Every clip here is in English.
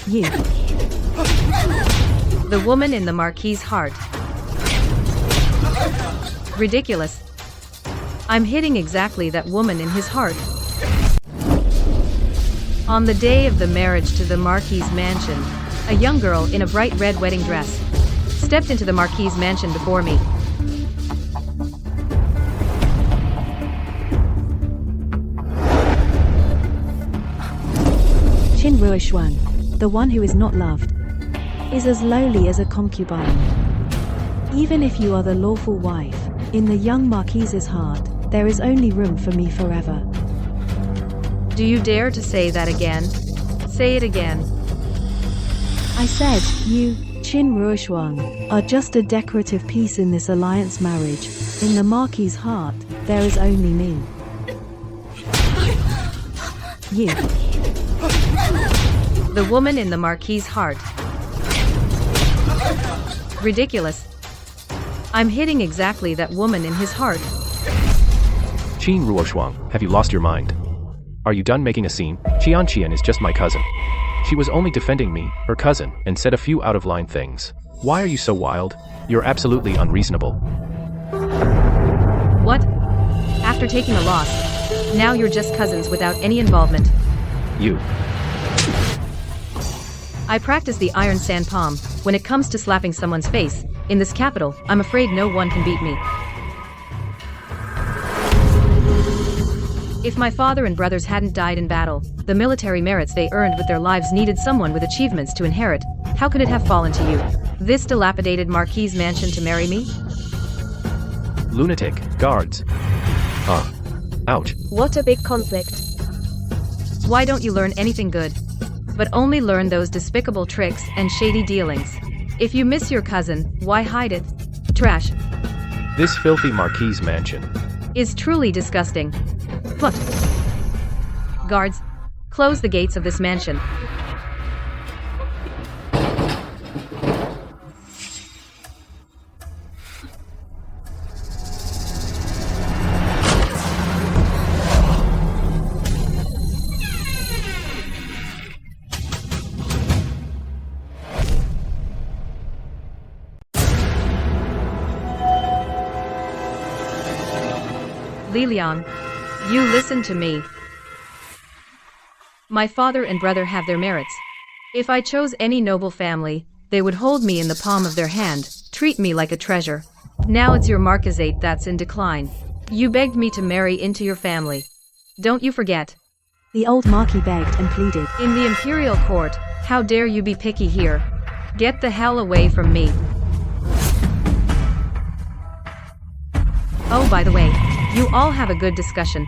You. The woman in the Marquis's heart. Ridiculous. I'm hitting exactly that woman in his heart. On the day of the marriage to the Marquis's mansion, a young girl in a bright red wedding dress stepped into the Marquis's mansion before me. Qin Ruoshuang, the one who is not loved, is as lowly as a concubine. Even if you are the lawful wife, in the young Marquis's heart, there is only room for me forever. Do you dare to say that again? Say it again. I said, you, Qin Ruoshuang, are just a decorative piece in this alliance marriage. In the Marquis's heart, there is only me. You. The woman in the Marquis's heart. Ridiculous. I'm hitting exactly that woman in his heart. Qin Ruoshuang, have you lost your mind? Are you done making a scene? Qian is just my cousin. She was only defending me, her cousin, and said a few out-of-line things. Why are you so wild? You're absolutely unreasonable. What? After taking a loss, now you're just cousins without any involvement. You. I practice the iron sand palm. When it comes to slapping someone's face, in this capital, I'm afraid no one can beat me. If my father and brothers hadn't died in battle, the military merits they earned with their lives needed someone with achievements to inherit. How could it have fallen to you, this dilapidated Marquis's mansion, to marry me? Lunatic, guards. Ouch. What a big conflict. Why don't you learn anything good? But only learn those despicable tricks and shady dealings. If you miss your cousin, why hide it? Trash. This filthy Marquis's mansion is truly disgusting. Look. Guards, close the gates of this mansion. Lilian, you listen to me. My father and brother have their merits. If I chose any noble family, they would hold me in the palm of their hand, treat me like a treasure. Now it's your Marquisate that's in decline. You begged me to marry into your family. Don't you forget. The old Marquis begged and pleaded. In the imperial court, how dare you be picky here? Get the hell away from me. Oh, by the way, you all have a good discussion.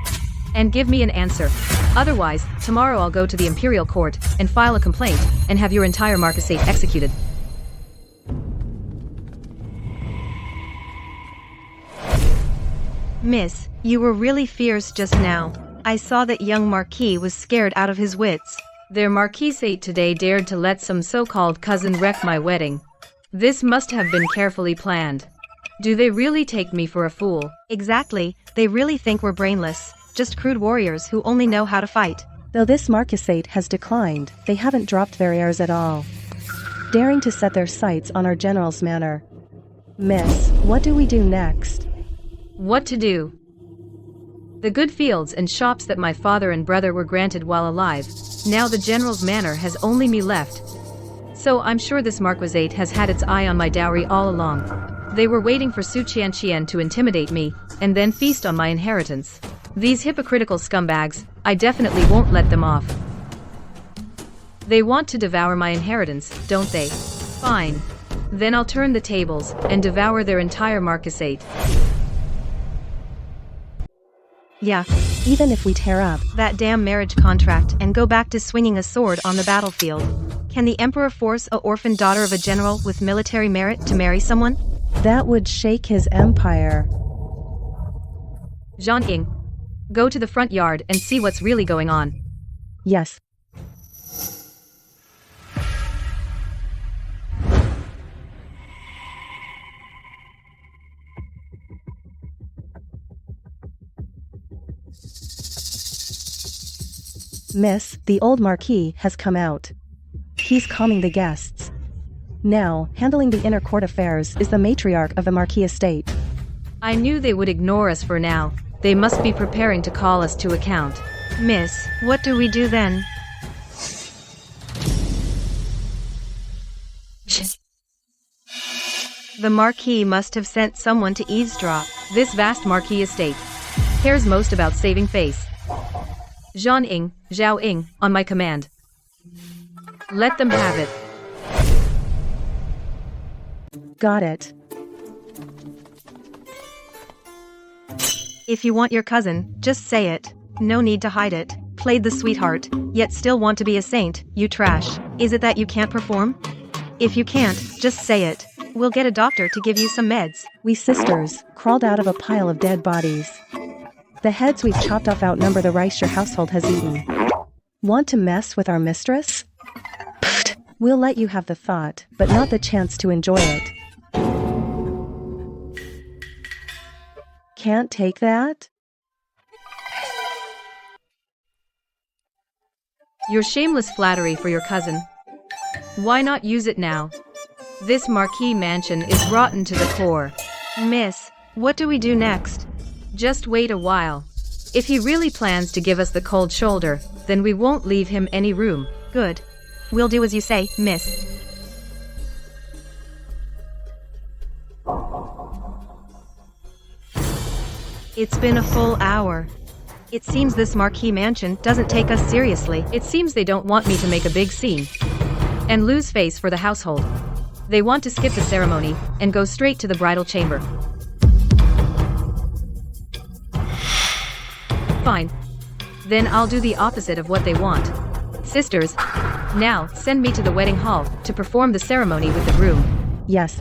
And give me an answer. Otherwise, tomorrow I'll go to the imperial court and file a complaint and have your entire Marquisate executed. Miss, you were really fierce just now. I saw that young Marquis was scared out of his wits. Their Marquisate today dared to let some so-called cousin wreck my wedding. This must have been carefully planned. Do they really take me for a fool? Exactly, they really think we're brainless, just crude warriors who only know how to fight. Though this Marquisate has declined, they haven't dropped their airs at all, daring to set their sights on our general's manor. Miss, what do we do next? What to do? The good fields and shops that my father and brother were granted while alive, now the general's manor has only me left. So I'm sure this Marquisate has had its eye on my dowry all along. They were waiting for Su Qian to intimidate me, and then feast on my inheritance. These hypocritical scumbags, I definitely won't let them off. They want to devour my inheritance, don't they? Fine. Then I'll turn the tables, and devour their entire Marquisate. Yeah, even if we tear up that damn marriage contract and go back to swinging a sword on the battlefield. Can the Emperor force an orphan daughter of a general with military merit to marry someone? That would shake his empire. Zhang Ying, go to the front yard and see what's really going on. Yes. Miss, the old Marquis has come out. He's calming the guests. Now, handling the inner court affairs is the matriarch of the Marquis estate. I knew they would ignore us for now. They must be preparing to call us to account. Miss, what do we do then? The Marquis must have sent someone to eavesdrop. This vast Marquis estate cares most about saving face. Zhao Ying, on my command. Let them have it. Got it. If you want your cousin, just say it. No need to hide it. Played the sweetheart, yet still want to be a saint, you trash. Is it that you can't perform? If you can't, just say it. We'll get a doctor to give you some meds. We sisters crawled out of a pile of dead bodies. The heads we've chopped off outnumber the rice your household has eaten. Want to mess with our mistress? Pfft. We'll let you have the thought, but not the chance to enjoy it. Can't take that? Your shameless flattery for your cousin. Why not use it now? This Marquis mansion is rotten to the core. Miss, what do we do next? Just wait a while. If he really plans to give us the cold shoulder, then we won't leave him any room. Good. We'll do as you say, miss. It's been a full hour. It seems this Marquis mansion doesn't take us seriously. It seems they don't want me to make a big scene and lose face for the household. They want to skip the ceremony and go straight to the bridal chamber. Fine. Then I'll do the opposite of what they want. Sisters, now send me to the wedding hall to perform the ceremony with the groom. Yes.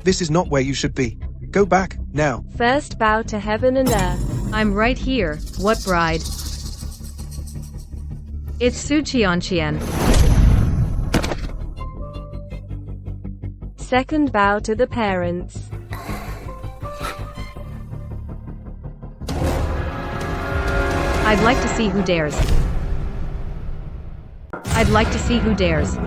This is not where you should be. Go back, now. First bow to heaven and earth. I'm right here, what bride? It's Su Qian. Second bow to the parents. I'd like to see who dares. I'd like to see who dares.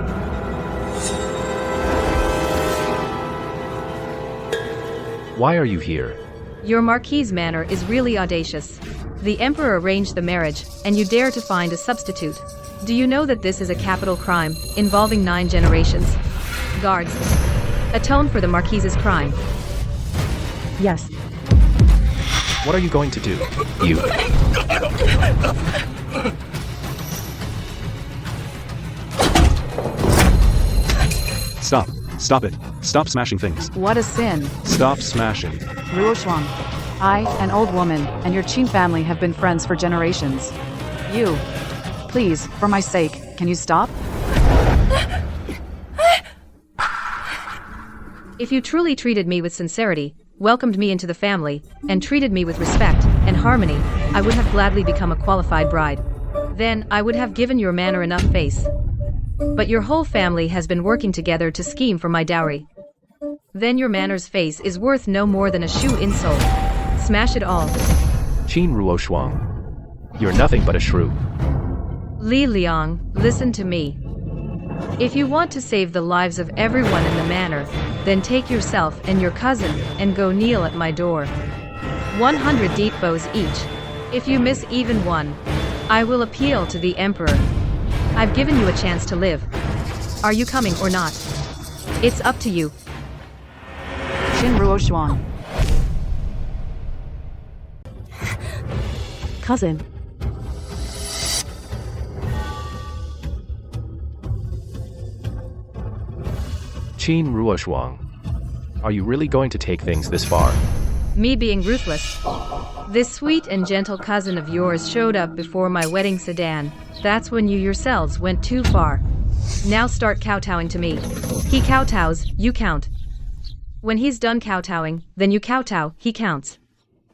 Why are you here? Your Marquis' manner is really audacious. The Emperor arranged the marriage, and you dare to find a substitute. Do you know that this is a capital crime, involving 9 generations? Guards, atone for the Marquis' crime. Yes. What are you going to do? You. Stop. Stop it. Stop smashing things. What a sin. Stop smashing. Ruo Shuang. I, an old woman, and your Qin family have been friends for generations. You. Please, for my sake, can you stop? If you truly treated me with sincerity, welcomed me into the family, and treated me with respect and harmony, I would have gladly become a qualified bride. Then I would have given your manor enough face. But your whole family has been working together to scheme for my dowry. Then your manor's face is worth no more than a shoe insole. Smash it all. Qin Ruo Shuang. You're nothing but a shrew. Li Liang, listen to me. If you want to save the lives of everyone in the manor, then take yourself and your cousin and go kneel at my door. 100 deep bows each. If you miss even one, I will appeal to the Emperor. I've given you a chance to live. Are you coming or not? It's up to you. Qin Ruo Shuang. Cousin. Qin Ruo Shuang. Are you really going to take things this far? Me being ruthless. This sweet and gentle cousin of yours showed up before my wedding sedan. That's when you yourselves went too far. Now start kowtowing to me. He kowtows, you count. When he's done kowtowing, then you kowtow, he counts.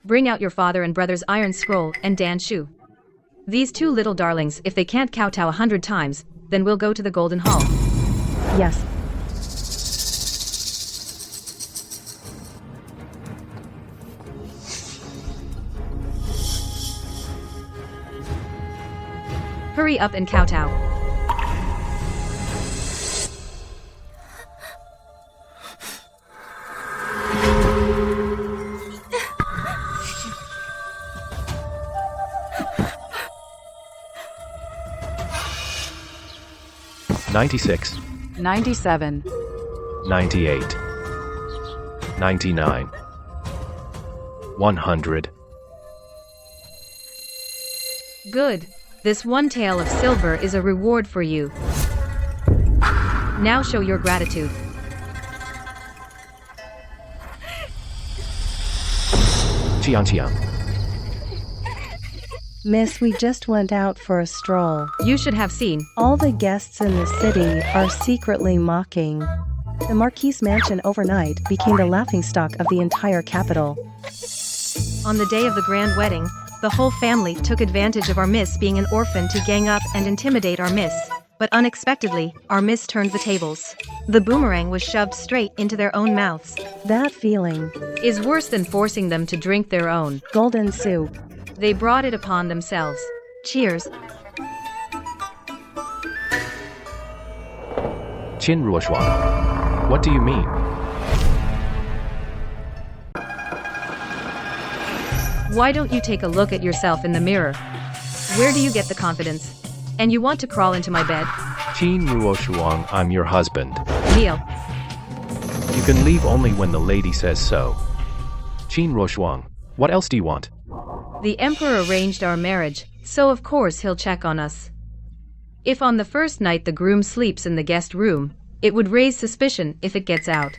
Bring out your father and brother's iron scroll and Dan Shu. These 2 little darlings, if they can't kowtow 100 times, then we'll go to the Golden Hall. Yes. Hurry up and kowtow. "96, 97. 98, 99, 100. Good. This one tael of silver is a reward for you. Now show your gratitude. Qian. Miss, we just went out for a stroll. You should have seen. All the guests in the city are secretly mocking. The Marquis' mansion overnight became the laughingstock of the entire capital. On the day of the grand wedding, the whole family took advantage of our Miss being an orphan to gang up and intimidate our Miss. But unexpectedly, our Miss turned the tables. The boomerang was shoved straight into their own mouths. That feeling. Is worse than forcing them to drink their own Golden soup. They brought it upon themselves. Cheers. Qin Ruoshuang. What do you mean? Why don't you take a look at yourself in the mirror? Where do you get the confidence? And you want to crawl into my bed? Qin Ruoshuang, I'm your husband. Kneel. You can leave only when the lady says so. Qin Ruoshuang, what else do you want? The emperor arranged our marriage, so of course he'll check on us. If on the first night the groom sleeps in the guest room, it would raise suspicion if it gets out.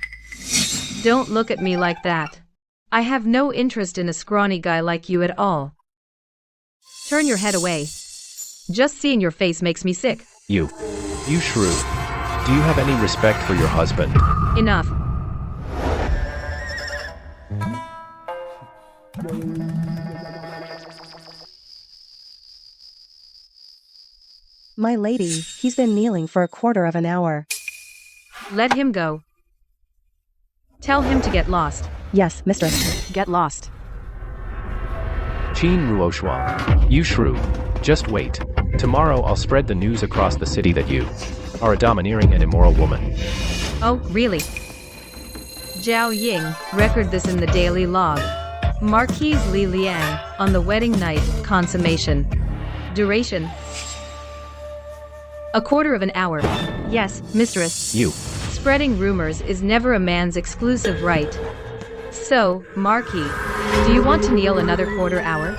Don't look at me like that. I have no interest in a scrawny guy like you at all. Turn your head away. Just seeing your face makes me sick. You shrew. Do you have any respect for your husband? Enough. My lady, he's been kneeling for a quarter of an hour. Let him go. Tell him to get lost. Yes, mistress. Get lost. Qin Ruoshuang, you shrew. Just wait. Tomorrow I'll spread the news across the city that you are a domineering and immoral woman. Oh, really? Zhao Ying, record this in the daily log. Marquise Li Liang, on the wedding night, consummation. Duration: a quarter of an hour. Yes, mistress. You. Spreading rumors is never a man's exclusive right. So, Marquis, do you want to kneel another quarter hour?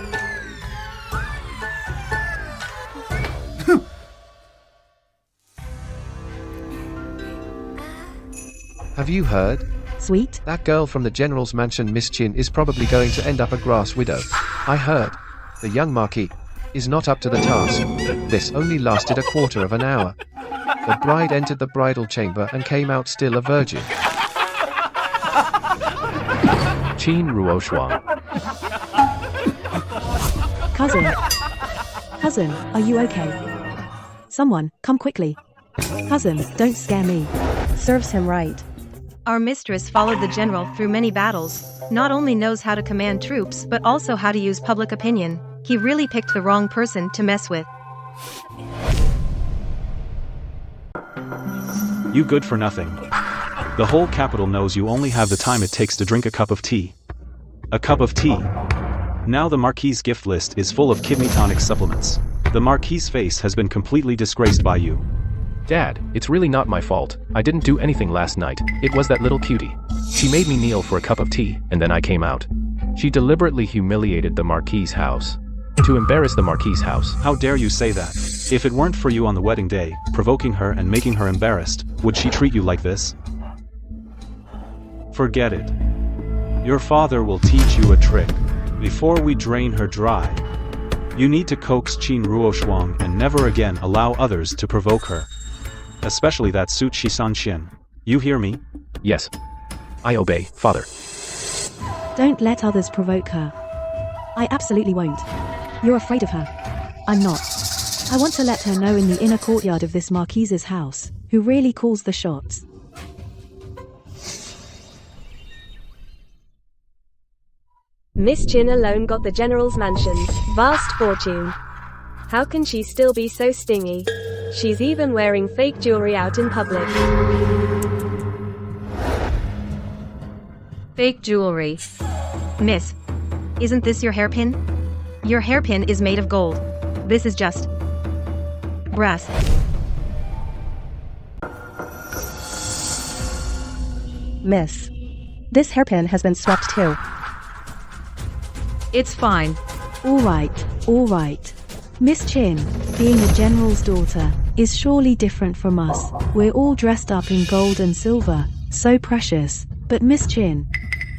Have you heard? Sweet? That girl from the general's mansion, Miss Chin, is probably going to end up a grass widow. I heard. The young Marquis is not up to the task. This only lasted a quarter of an hour. The bride entered the bridal chamber and came out still a virgin. Qin Ruoshuang. Cousin, are you okay? Someone, come quickly. Cousin, don't scare me. Serves him right. Our mistress followed the general through many battles, not only knows how to command troops but also how to use public opinion. He really picked the wrong person to mess with. You good for nothing. The whole capital knows you only have the time it takes to drink a cup of tea. A cup of tea. Now the Marquis' gift list is full of kidney tonic supplements. The Marquis' face has been completely disgraced by you. Dad, it's really not my fault. I didn't do anything last night. It was that little cutie. She made me kneel for a cup of tea, and then I came out. She deliberately humiliated the Marquis' house. To embarrass the Marquis' house. How dare you say that? If it weren't for you on the wedding day, provoking her and making her embarrassed, would she treat you like this? Forget it. Your father will teach you a trick. Before we drain her dry, you need to coax Qin Ruoshuang and never again allow others to provoke her. Especially that Su Qisan. You hear me? Yes. I obey, father. Don't let others provoke her. I absolutely won't. You're afraid of her. I'm not. I want to let her know in the inner courtyard of this Marquise's house, who really calls the shots. Miss Chin alone got the general's mansion's vast fortune. How can she still be so stingy? She's even wearing fake jewelry out in public. Fake jewelry. Miss, isn't this your hairpin? Your hairpin is made of gold. This is just brass. Miss, this hairpin has been swept too. It's fine. All right. Miss Chin, being a general's daughter, is surely different from us. We're all dressed up in gold and silver, so precious. But Miss Chin,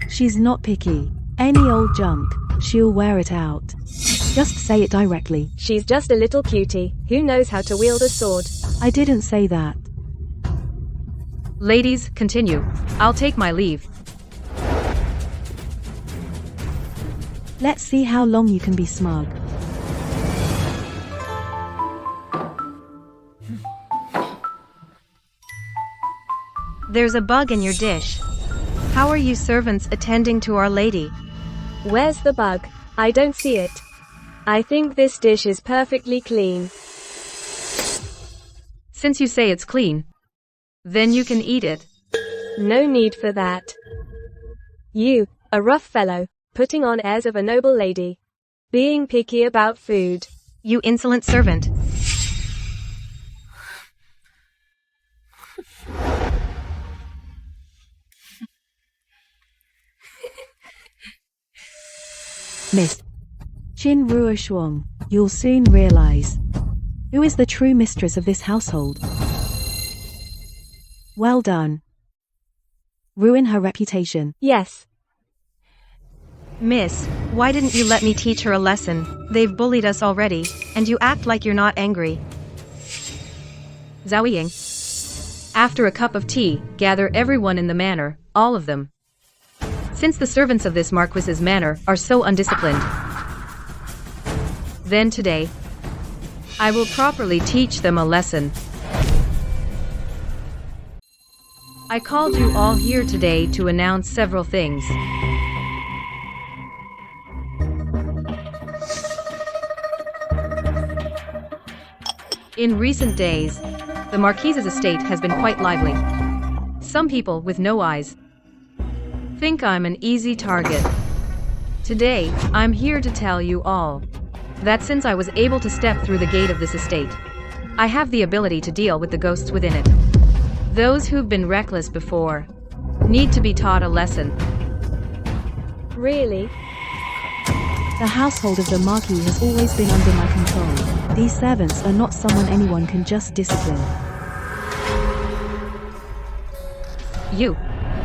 she's not picky. Any old junk, she'll wear it out. Just say it directly. She's just a little cutie who knows how to wield a sword. I didn't say that. Ladies, continue. I'll take my leave. Let's see how long you can be smug. There's a bug in your dish. How are you servants attending to Our Lady? Where's the bug? I don't see it. I think this dish is perfectly clean. Since you say it's clean, then you can eat it. No need for that. You, a rough fellow, putting on airs of a noble lady. Being picky about food. You insolent servant. Miss Chin Ruo Shuang, you'll soon realize who is the true mistress of this household. Well done. Ruin her reputation. Yes. Miss, why didn't you let me teach her a lesson? They've bullied us already, and you act like you're not angry. Zhao Ying. After a cup of tea, gather everyone in the manor, all of them. Since the servants of this Marquis's manor are so undisciplined, then today, I will properly teach them a lesson. I called you all here today to announce several things. In recent days, the Marquise's estate has been quite lively. Some people with no eyes think I'm an easy target. Today, I'm here to tell you all that since I was able to step through the gate of this estate, I have the ability to deal with the ghosts within it. Those who've been reckless before need to be taught a lesson. Really? The household of the Marquis has always been under my control. These servants are not someone anyone can just discipline.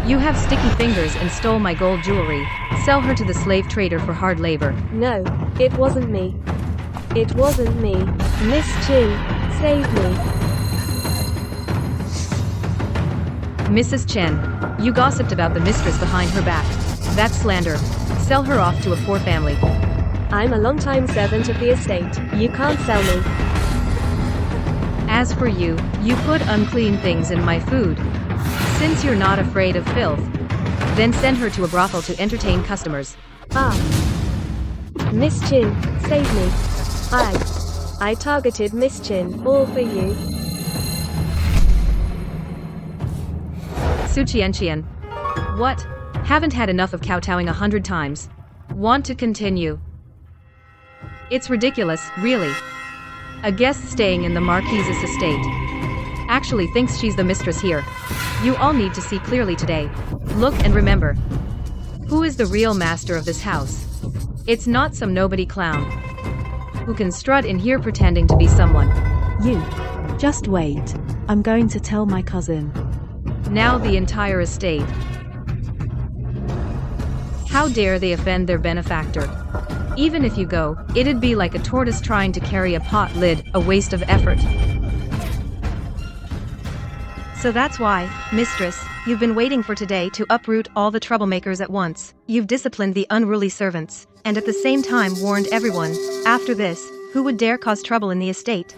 You have sticky fingers and stole my gold jewelry. Sell her to the slave trader for hard labor. No, it wasn't me. It wasn't me. Miss Chin, save me. Mrs. Chen, you gossiped about the mistress behind her back. That's slander. Sell her off to a poor family. I'm a long-time servant of the estate. You can't sell me. As for you, you put unclean things in my food. Since you're not afraid of filth, then send her to a brothel to entertain customers. Miss Chin, save me. I targeted Miss Chin, all for you. Su Qian. What? Haven't had enough of kowtowing 100 times. Want to continue? It's ridiculous, really. A guest staying in the Marquise's estate actually thinks she's the mistress here. You all need to see clearly today. Look and remember. Who is the real master of this house? It's not some nobody clown who can strut in here pretending to be someone. You. Just wait. I'm going to tell my cousin. Now the entire estate. How dare they offend their benefactor? Even if you go, it'd be like a tortoise trying to carry a pot lid, a waste of effort. So that's why, Mistress, you've been waiting for today to uproot all the troublemakers at once. You've disciplined the unruly servants, and at the same time warned everyone, after this, who would dare cause trouble in the estate.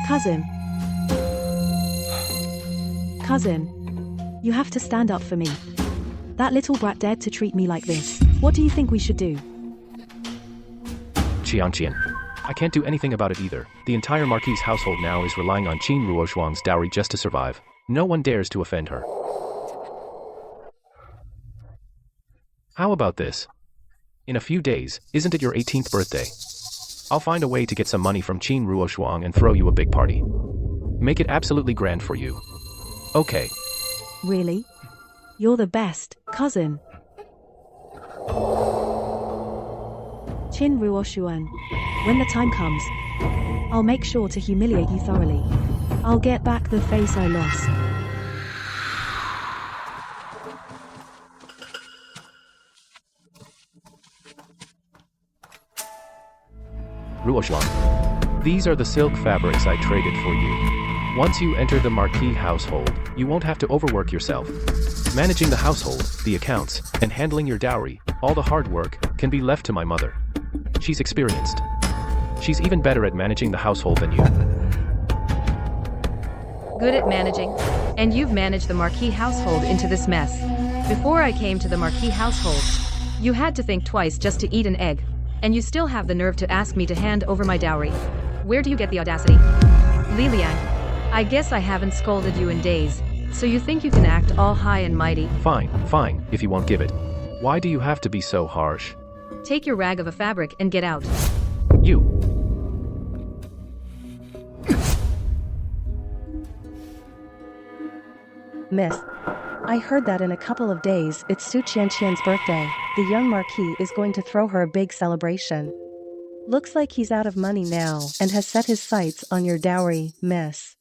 Cousin, you have to stand up for me. That little brat dared to treat me like this. What do you think we should do? Qian. I can't do anything about it either. The entire Marquis household now is relying on Qin Ruoshuang's dowry just to survive. No one dares to offend her. How about this? In a few days, isn't it your 18th birthday? I'll find a way to get some money from Qin Ruoshuang and throw you a big party. Make it absolutely grand for you. Okay. Really? You're the best, cousin. Qin Ruoshuan. When the time comes, I'll make sure to humiliate you thoroughly. I'll get back the face I lost. Ruoshuang. These are the silk fabrics I traded for you. Once you enter the Marquis household, you won't have to overwork yourself. Managing the household, the accounts, and handling your dowry, all the hard work, can be left to my mother. She's experienced. She's even better at managing the household than you. Good at managing. And you've managed the Marquis household into this mess. Before I came to the Marquis household, you had to think twice just to eat an egg. And you still have the nerve to ask me to hand over my dowry. Where do you get the audacity? Liliang, I guess I haven't scolded you in days, so you think you can act all high and mighty? Fine, if you won't give it. Why do you have to be so harsh? Take your rag of a fabric and get out. You. Miss, I heard that in a couple of days it's Su Qianqian's birthday. The young Marquis is going to throw her a big celebration. Looks like he's out of money now and has set his sights on your dowry, miss.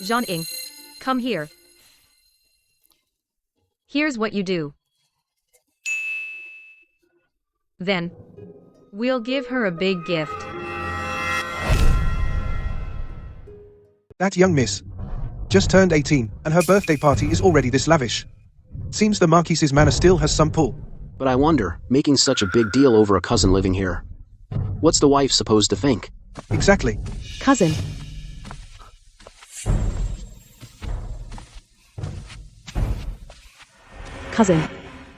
Zhang, come here. Here's what you do. Then, we'll give her a big gift. That young miss just turned 18, and her birthday party is already this lavish. Seems the Marquis's manor still has some pull. But I wonder, making such a big deal over a cousin living here. What's the wife supposed to think? Exactly. Cousin. Cousin,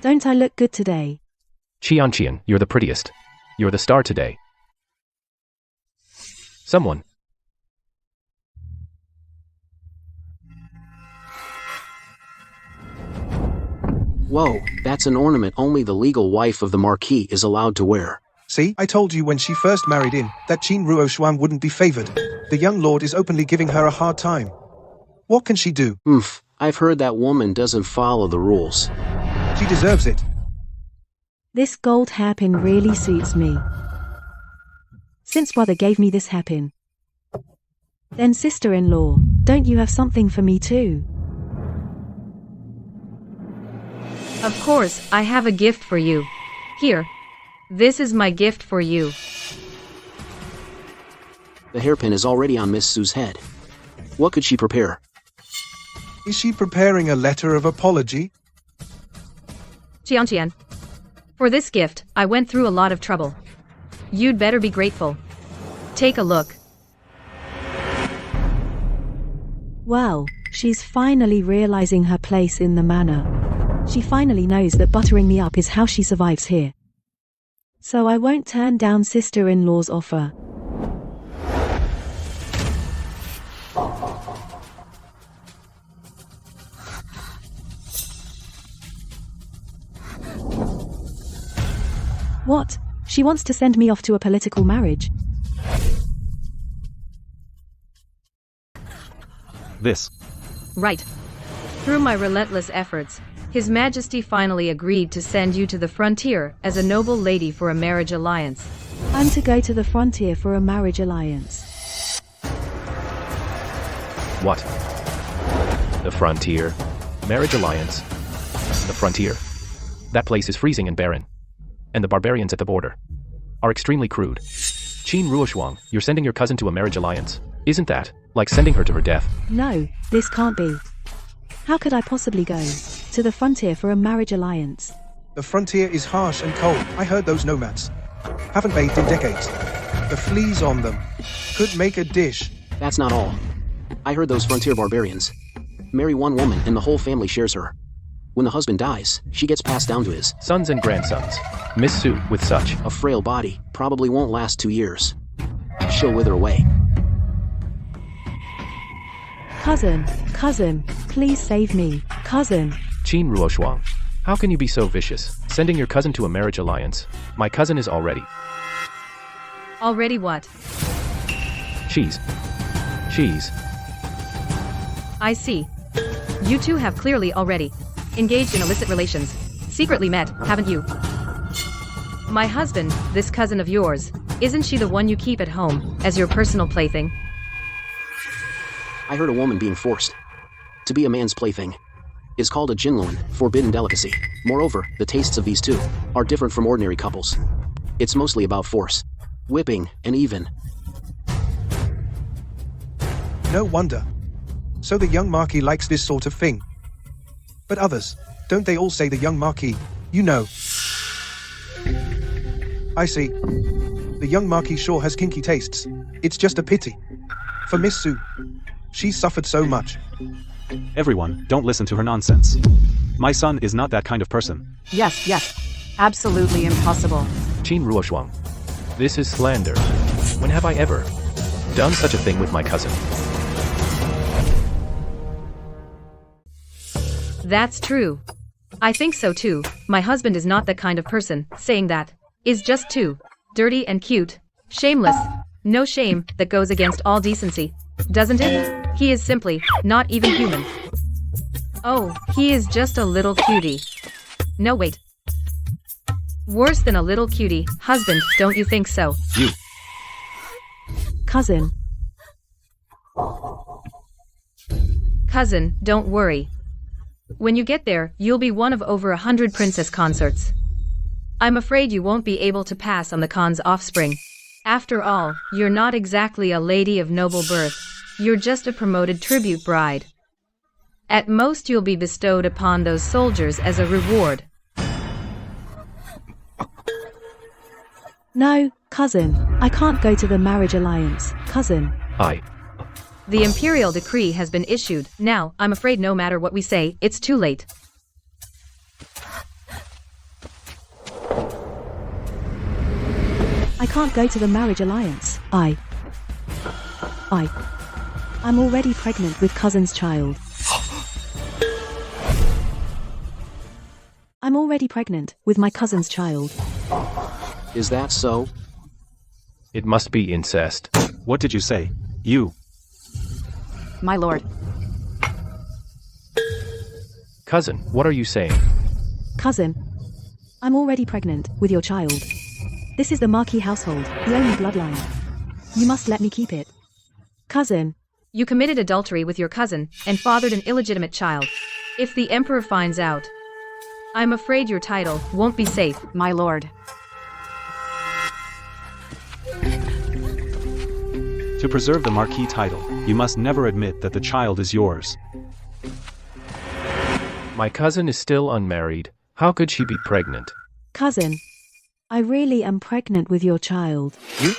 don't I look good today? Qian, you're the prettiest. You're the star today. Someone. Whoa, that's an ornament only the legal wife of the Marquis is allowed to wear. See, I told you when she first married in, that Qin Ruoshuan wouldn't be favored. The young lord is openly giving her a hard time. What can she do? I've heard that woman doesn't follow the rules. She deserves it. This gold hairpin really suits me. Since brother gave me this hairpin. Then sister-in-law, don't you have something for me too? Of course, I have a gift for you. Here. This is my gift for you. The hairpin is already on Miss Su's head. What could she prepare? Is she preparing a letter of apology? Qian. For this gift, I went through a lot of trouble. You'd better be grateful. Take a look. Wow, she's finally realizing her place in the manor. She finally knows that buttering me up is how she survives here. So I won't turn down sister-in-law's offer. What? She wants to send me off to a political marriage? This. Right. Through my relentless efforts, His Majesty finally agreed to send you to the frontier as a noble lady for a marriage alliance. I'm to go to the frontier for a marriage alliance. What? The frontier? Marriage alliance? The frontier? That place is freezing and barren. And the barbarians at the border are extremely crude. Qin Ruoshuang, you're sending your cousin to a marriage alliance. Isn't that like sending her to her death? No, this can't be. How could I possibly go to the frontier for a marriage alliance? The frontier is harsh and cold. I heard those nomads haven't bathed in decades. The fleas on them could make a dish. That's not all. I heard those frontier barbarians marry one woman and the whole family shares her. When the husband dies, she gets passed down to his sons and grandsons. Miss Sue, with such a frail body, probably won't last 2 years. She'll wither away. Cousin, please save me, cousin. Qin Ruoshuang. How can you be so vicious, sending your cousin to a marriage alliance? My cousin is already. Already what? Cheese. I see. You two have clearly already engaged in illicit relations. Secretly met, haven't you? My husband, this cousin of yours, isn't she the one you keep at home, as your personal plaything? I heard a woman being forced to be a man's plaything is called a jinluan, forbidden delicacy. Moreover, the tastes of these two are different from ordinary couples. It's mostly about force, whipping, and even. No wonder. So the young Marquis likes this sort of thing. But others, don't they all say the young Marquis, you know? I see. The young Marquis sure has kinky tastes. It's just a pity. For Miss Sue. She's suffered so much. Everyone, don't listen to her nonsense. My son is not that kind of person. Yes. Absolutely impossible. Qin Ruoshuang. This is slander. When have I ever done such a thing with my cousin? That's true. I think so too. My husband is not that kind of person. Saying that is just too dirty and cute. Shameless. No shame that goes against all decency. Doesn't it? He is simply not even human. Oh, he is just a little cutie. No, wait. Worse than a little cutie. Husband, don't you think so? You. Cousin, don't worry. When you get there, you'll be one of over 100 princess consorts. I'm afraid you won't be able to pass on the Khan's offspring. After all, you're not exactly a lady of noble birth. You're just a promoted tribute bride. At most, you'll be bestowed upon those soldiers as a reward. no, cousin, I can't go to the marriage alliance, cousin. The imperial decree has been issued. Now, I'm afraid no matter what we say, it's too late. I can't go to the marriage alliance. I'm already pregnant with cousin's child. I'm already pregnant with my cousin's child. Is that so? It must be incest. What did you say? You. My lord. Cousin, what are you saying? Cousin, I'm already pregnant with your child. This is the Marquis household, the only bloodline. You must let me keep it. Cousin. You committed adultery with your cousin and fathered an illegitimate child. If the emperor finds out, I'm afraid your title won't be safe. My lord. To preserve the Marquis title, you must never admit that the child is yours. My cousin is still unmarried. How could she be pregnant? Cousin, I really am pregnant with your child. You?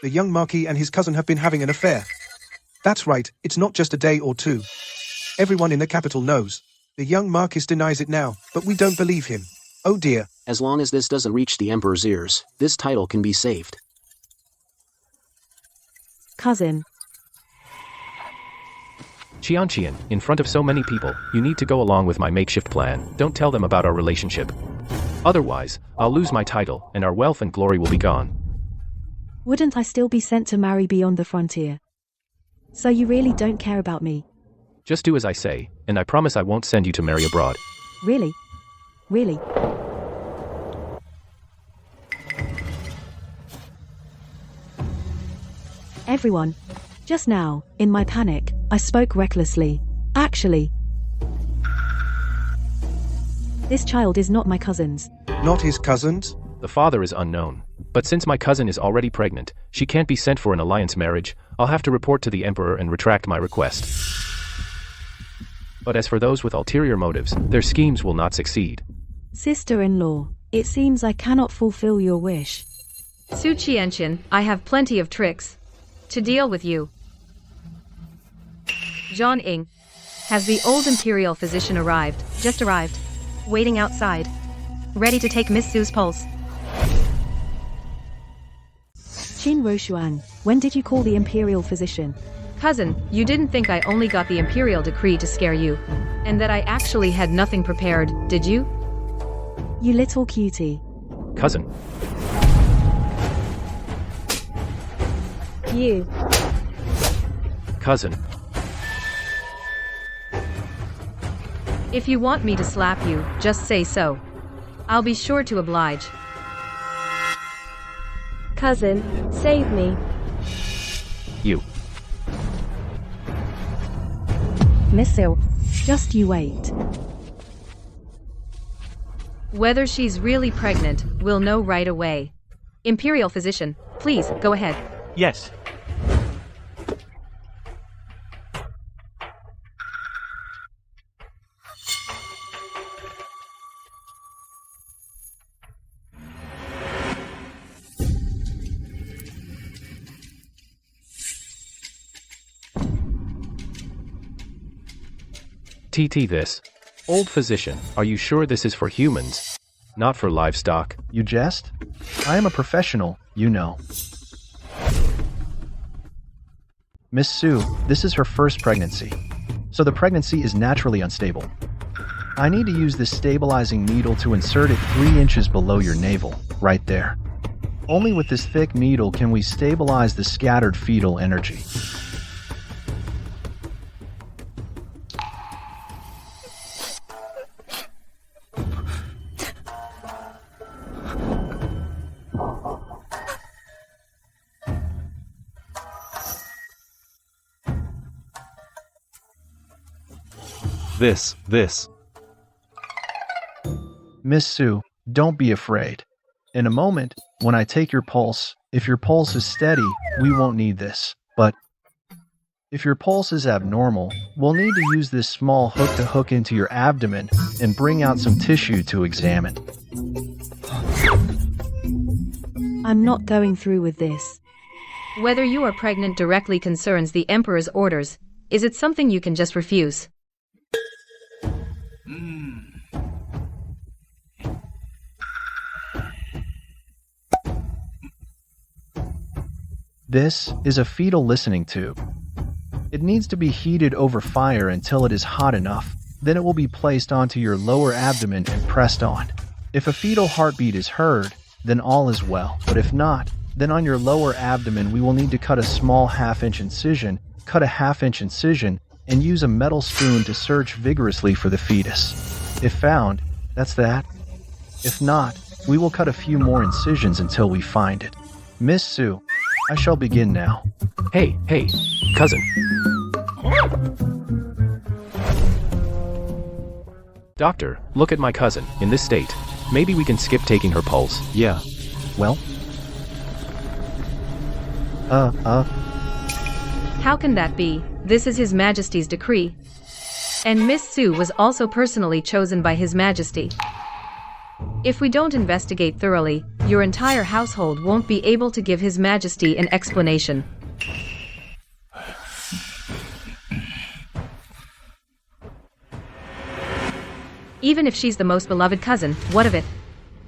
The young Marquis and his cousin have been having an affair. That's right, it's not just a day or two. Everyone in the capital knows. The young Marquis denies it now, but we don't believe him. Oh dear. As long as this doesn't reach the Emperor's ears, this title can be saved. Cousin. Qian, in front of so many people, you need to go along with my makeshift plan. Don't tell them about our relationship. Otherwise, I'll lose my title, and our wealth and glory will be gone. Wouldn't I still be sent to marry beyond the frontier? So you really don't care about me? Just do as I say, and I promise I won't send you to marry abroad. Really? Really? Everyone. Just now, in my panic, I spoke recklessly. Actually, this child is not my cousin's. Not his cousin's? The father is unknown. But since my cousin is already pregnant, she can't be sent for an alliance marriage. I'll have to report to the emperor and retract my request. But as for those with ulterior motives, their schemes will not succeed. Sister-in-law, it seems I cannot fulfill your wish. Su Qianqian, I have plenty of tricks to deal with you. John Ing, Has the old imperial physician arrived? Just arrived. Waiting outside. Ready to take Miss Sue's pulse. Qin Roshuan, when did you call the imperial physician? Cousin, you didn't think I only got the imperial decree to scare you? And that I actually had nothing prepared, did you? You little cutie. Cousin. You. Cousin. If you want me to slap you, just say so. I'll be sure to oblige. Cousin, save me. You. Miss Sue. Just you wait. Whether she's really pregnant, we'll know right away. Imperial physician, please, go ahead. Yes. TT this. Old physician, are you sure this is for humans? Not for livestock? You jest? I am a professional, you know. Miss Sue, this is her first pregnancy. So the pregnancy is naturally unstable. I need to use this stabilizing needle to insert it 3 inches below your navel, right there. Only with this thick needle can we stabilize the scattered fetal energy. This. Miss Sue, don't be afraid. In a moment, when I take your pulse, if your pulse is steady, we won't need this. But if your pulse is abnormal, we'll need to use this small hook to hook into your abdomen and bring out some tissue to examine. I'm not going through with this. Whether you are pregnant directly concerns the Emperor's orders. Is it something you can just refuse? This is a fetal listening tube. It needs to be heated over fire until it is hot enough. Then it will be placed onto your lower abdomen and pressed on. If a fetal heartbeat is heard, then all is well. But if not, then on your lower abdomen we will need to cut a small half-inch incision, and use a metal spoon to search vigorously for the fetus. If found, that's that. If not, we will cut a few more incisions until we find it. Miss Sue, I shall begin now. Hey, cousin. Doctor, look at my cousin, in this state. Maybe we can skip taking her pulse. Yeah. Well? How can that be? This is His Majesty's decree. And Miss Sue was also personally chosen by His Majesty. If we don't investigate thoroughly, your entire household won't be able to give His Majesty an explanation. Even if she's the most beloved cousin, what of it?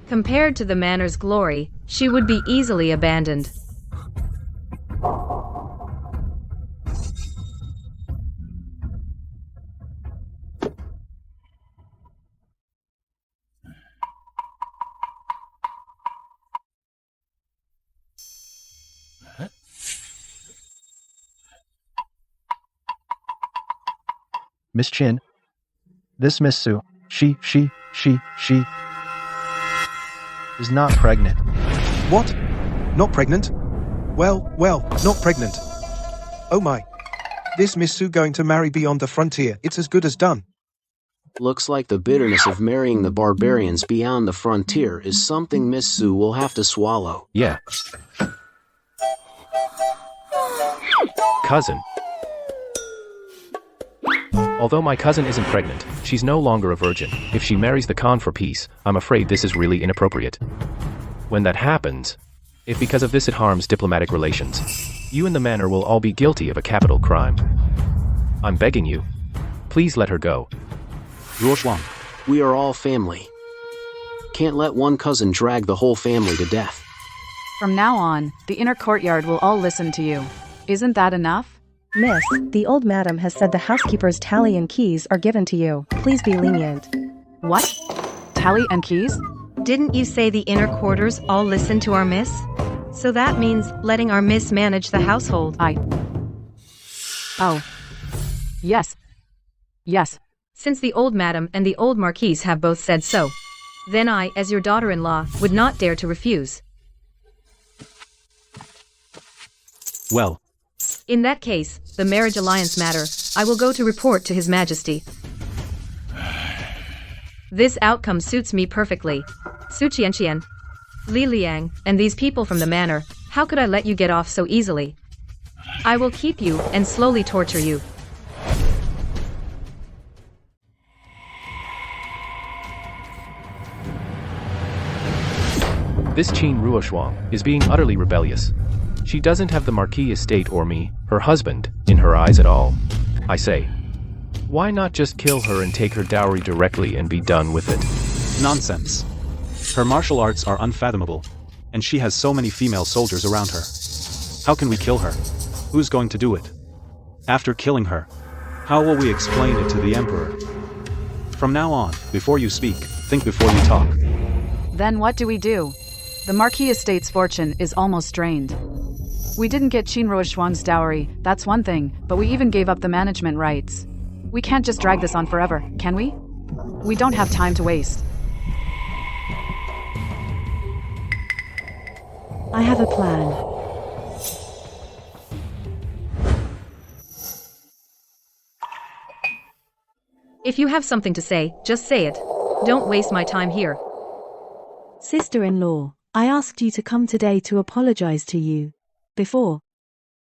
Compared to the manor's glory, she would be easily abandoned. Miss Chin, this Miss Sue, she is not pregnant. What? Not pregnant? Well, not pregnant. Oh my. This Miss Sue going to marry beyond the frontier, it's as good as done. Looks like the bitterness of marrying the barbarians beyond the frontier is something Miss Sue will have to swallow. Yeah. Cousin. Although my cousin isn't pregnant, she's no longer a virgin. If she marries the Khan for peace, I'm afraid this is really inappropriate. When that happens, if because of this it harms diplomatic relations, you and the manor will all be guilty of a capital crime. I'm begging you. Please let her go. Ruoshuang. We are all family. Can't let one cousin drag the whole family to death. From now on, the inner courtyard will all listen to you. Isn't that enough? Miss, the old madam has said the housekeeper's tally and keys are given to you. Please be lenient. What? Tally and keys? Didn't you say the inner quarters all listen to our miss? So that means letting our miss manage the household. Oh. Yes. Yes. Since the old madam and the old marquise have both said so, then I, as your daughter-in-law, would not dare to refuse. Well. In that case, the marriage alliance matter, I will go to report to His Majesty. This outcome suits me perfectly. Su Qianqian, Li Liang, and these people from the manor, how could I let you get off so easily? I will keep you and slowly torture you. This Qin Ruoshuang is being utterly rebellious. She doesn't have the Marquis estate or me, her husband, in her eyes at all. I say, why not just kill her and take her dowry directly and be done with it? Nonsense. Her martial arts are unfathomable, and she has so many female soldiers around her. How can we kill her? Who's going to do it? After killing her, how will we explain it to the Emperor? From now on, before you speak, think before you talk. Then what do we do? The Marquis estate's fortune is almost drained. We didn't get Qin Ruoshuang's dowry, that's one thing, but we even gave up the management rights. We can't just drag this on forever, can we? We don't have time to waste. I have a plan. If you have something to say, just say it. Don't waste my time here. Sister-in-law, I asked you to come today to apologize to you. Before.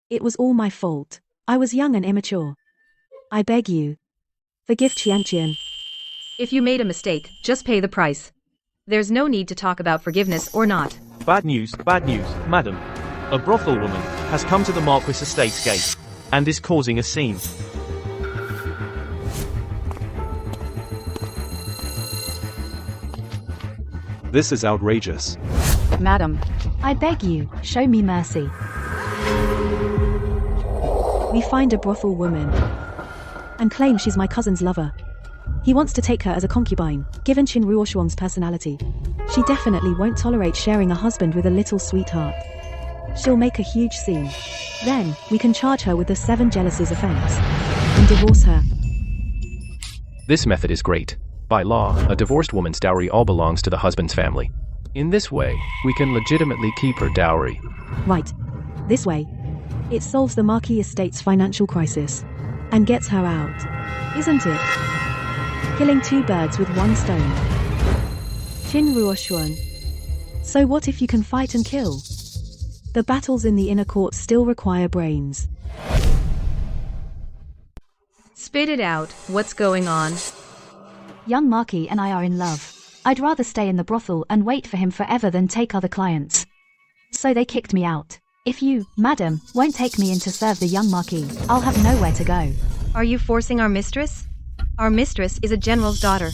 It was all my fault. I was young and immature. I beg you. Forgive Qianqian. If you made a mistake, just pay the price. There's no need to talk about forgiveness or not. Bad news, madam. A brothel woman has come to the Marquis estate's gate and is causing a scene. This is outrageous. Madam. I beg you, show me mercy. We find a brothel woman and claim she's my cousin's lover. He wants to take her as a concubine, given Qin Ruoshuang's personality. She definitely won't tolerate sharing a husband with a little sweetheart. She'll make a huge scene. Then, we can charge her with the 7 jealousies offense and divorce her. This method is great. By law, a divorced woman's dowry all belongs to the husband's family. In this way, we can legitimately keep her dowry. Right. This way. It solves the Marquis estate's financial crisis and gets her out. Isn't it? Killing 2 birds with 1 stone. Qin Ruoshuang. So what if you can fight and kill? The battles in the inner court still require brains. Spit it out, what's going on? Young Marquis and I are in love. I'd rather stay in the brothel and wait for him forever than take other clients. So they kicked me out. If you, madam, won't take me in to serve the young Marquis, I'll have nowhere to go. Are you forcing our mistress? Our mistress is a general's daughter.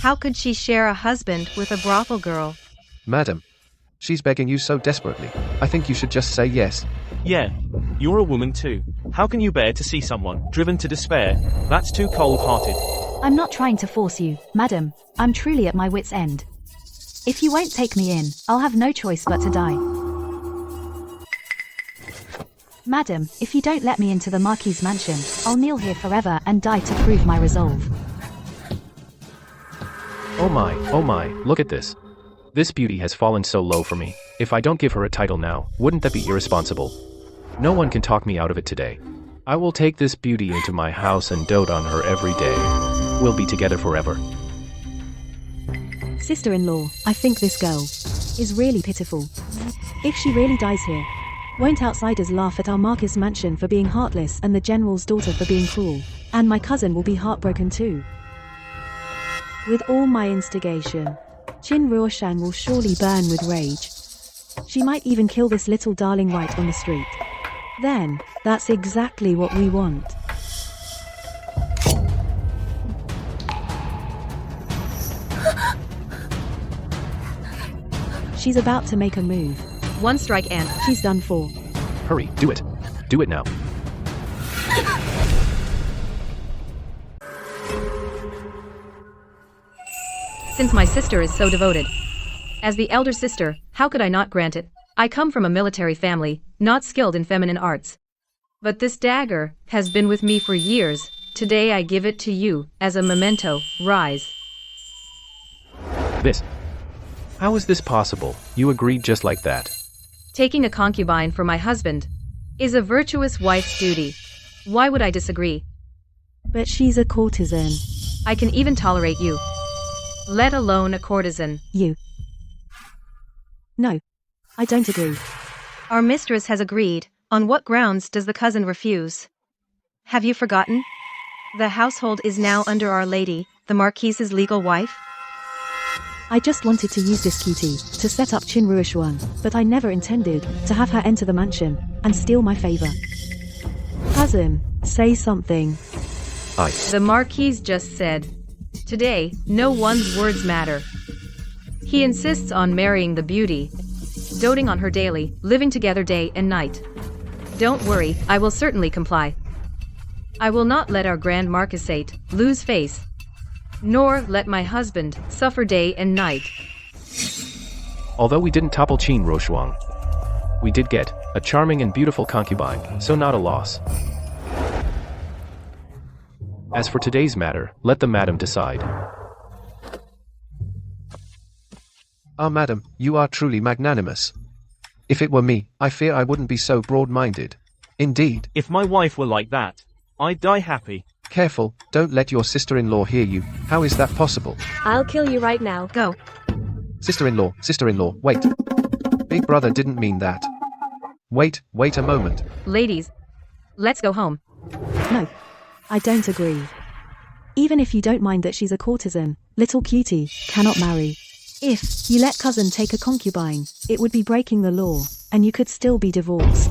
How could she share a husband with a brothel girl? Madam, she's begging you so desperately. I think you should just say yes. Yeah, you're a woman too. How can you bear to see someone driven to despair? That's too cold-hearted. I'm not trying to force you, madam. I'm truly at my wit's end. If you won't take me in, I'll have no choice but to die. Madam, if you don't let me into the Marquis' mansion, I'll kneel here forever and die to prove my resolve. Oh my, look at this. This beauty has fallen so low for me. If I don't give her a title now, wouldn't that be irresponsible? No one can talk me out of it today. I will take this beauty into my house and dote on her every day. We'll be together forever. Sister-in-law, I think this girl is really pitiful. If she really dies here, won't outsiders laugh at our Marquis mansion for being heartless and the general's daughter for being cruel? And my cousin will be heartbroken too. With all my instigation, Qin Ruoshuang will surely burn with rage. She might even kill this little darling right on the street. Then, that's exactly what we want. She's about to make a move. One strike and She's done for. Hurry, do it. Do it now. since my sister is so devoted. As the elder sister, how could I not grant it? I come from a military family, not skilled in feminine arts. But this dagger has been with me for years. Today I give it to you, as a memento. Rise. This. How is this possible? You agreed just like that. Taking a concubine for my husband is a virtuous wife's duty. Why would I disagree? But she's a courtesan. I can even tolerate you, let alone a courtesan. You. No. I don't agree. Our mistress has agreed. On what grounds does the cousin refuse? Have you forgotten? The household is now under Our Lady, the Marquise's legal wife. I just wanted to use this cutie to set up Qin Ruishuang, but I never intended to have her enter the mansion and steal my favor. Cousin, say something. The Marquise just said. Today, no one's words matter. He insists on marrying the beauty, doting on her daily, living together day and night. Don't worry, I will certainly comply. I will not let our Grand Marquisate lose face, nor let my husband suffer day and night. Although we didn't topple Qin Ruishuang, we did get a charming and beautiful concubine, so not a loss. As for today's matter, let the madam decide. Ah, madam, you are truly magnanimous. If it were me, I fear I wouldn't be so broad-minded. Indeed. If my wife were like that, I'd die happy. Careful, don't let your sister-in-law hear you. How is that possible? I'll kill you right now. Go. Sister-in-law, wait. Big brother didn't mean that. Wait a moment. Ladies, let's go home. No. I don't agree. Even if you don't mind that she's a courtesan, little cutie cannot marry. If you let cousin take a concubine, it would be breaking the law, and you could still be divorced.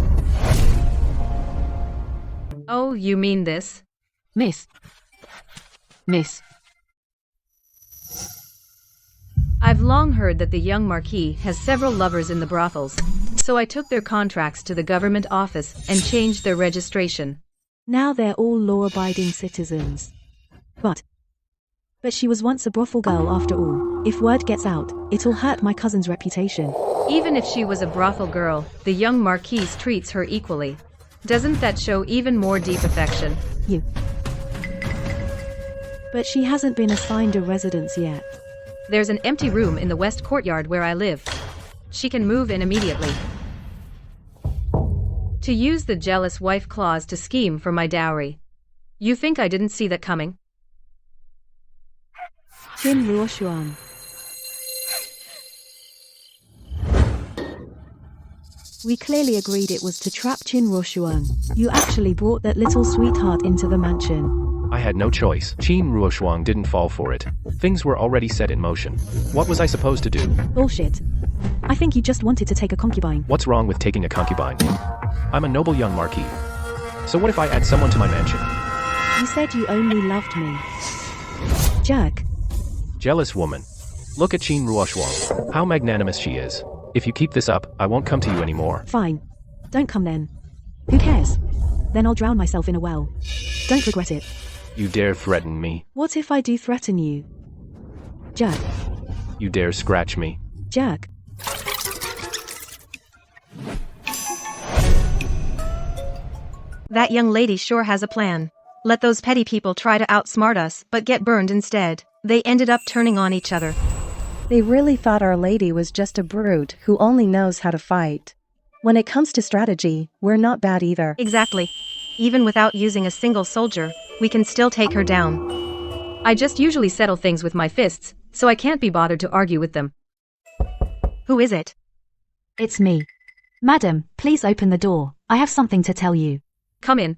Oh, you mean this? Miss. I've long heard that the young Marquis has several lovers in the brothels, so I took their contracts to the government office and changed their registration. Now they're all law-abiding citizens. But she was once a brothel girl after all. If word gets out, it'll hurt my cousin's reputation. Even if she was a brothel girl, the young Marquise treats her equally. Doesn't that show even more deep affection? You. But she hasn't been assigned a residence yet. There's an empty room in the west courtyard where I live. She can move in immediately. To use the jealous wife clause to scheme for my dowry. You think I didn't see that coming? Qin Ruishuang. We clearly agreed it was to trap Qin Ruishuang. You actually brought that little sweetheart into the mansion. I had no choice. Qin Ruishuang didn't fall for it. Things were already set in motion. What was I supposed to do? Bullshit. I think you just wanted to take a concubine. What's wrong with taking a concubine? I'm a noble young marquis. So what if I add someone to my mansion? You said you only loved me. Jerk. Jealous woman. Look at Qin Ruishuang. How magnanimous she is. If you keep this up, I won't come to you anymore. Fine. Don't come then. Who cares? Then I'll drown myself in a well. Don't regret it. You dare threaten me. What if I do threaten you? Jerk. You dare scratch me. Jerk. That young lady sure has a plan. Let those petty people try to outsmart us, but get burned instead. They ended up turning on each other. They really thought Our Lady was just a brute who only knows how to fight. When it comes to strategy, we're not bad either. Exactly. Even without using a single soldier, we can still take her down. I just usually settle things with my fists, so I can't be bothered to argue with them. Who is it? It's me. Madam, please open the door. I have something to tell you. Come in.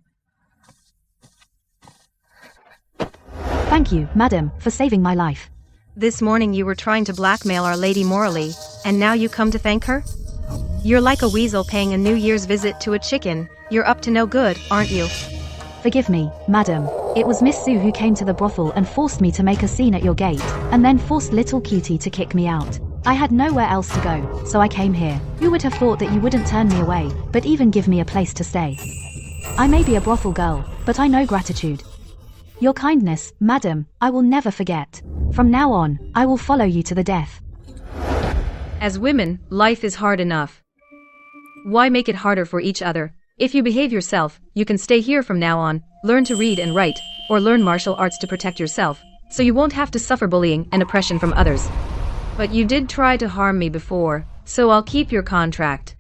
Thank you, madam, for saving my life. This morning you were trying to blackmail Our Lady morally, and now you come to thank her? You're like a weasel paying a New Year's visit to a chicken. You're up to no good, aren't you? Forgive me, madam. It was Miss Sue who came to the brothel and forced me to make a scene at your gate, and then forced little cutie to kick me out. I had nowhere else to go, so I came here. Who would have thought that you wouldn't turn me away, but even give me a place to stay? I may be a brothel girl, but I know gratitude. Your kindness, madam, I will never forget. From now on, I will follow you to the death. As women, life is hard enough. Why make it harder for each other? If you behave yourself, you can stay here from now on, learn to read and write, or learn martial arts to protect yourself, so you won't have to suffer bullying and oppression from others. But you did try to harm me before, so I'll keep your contract.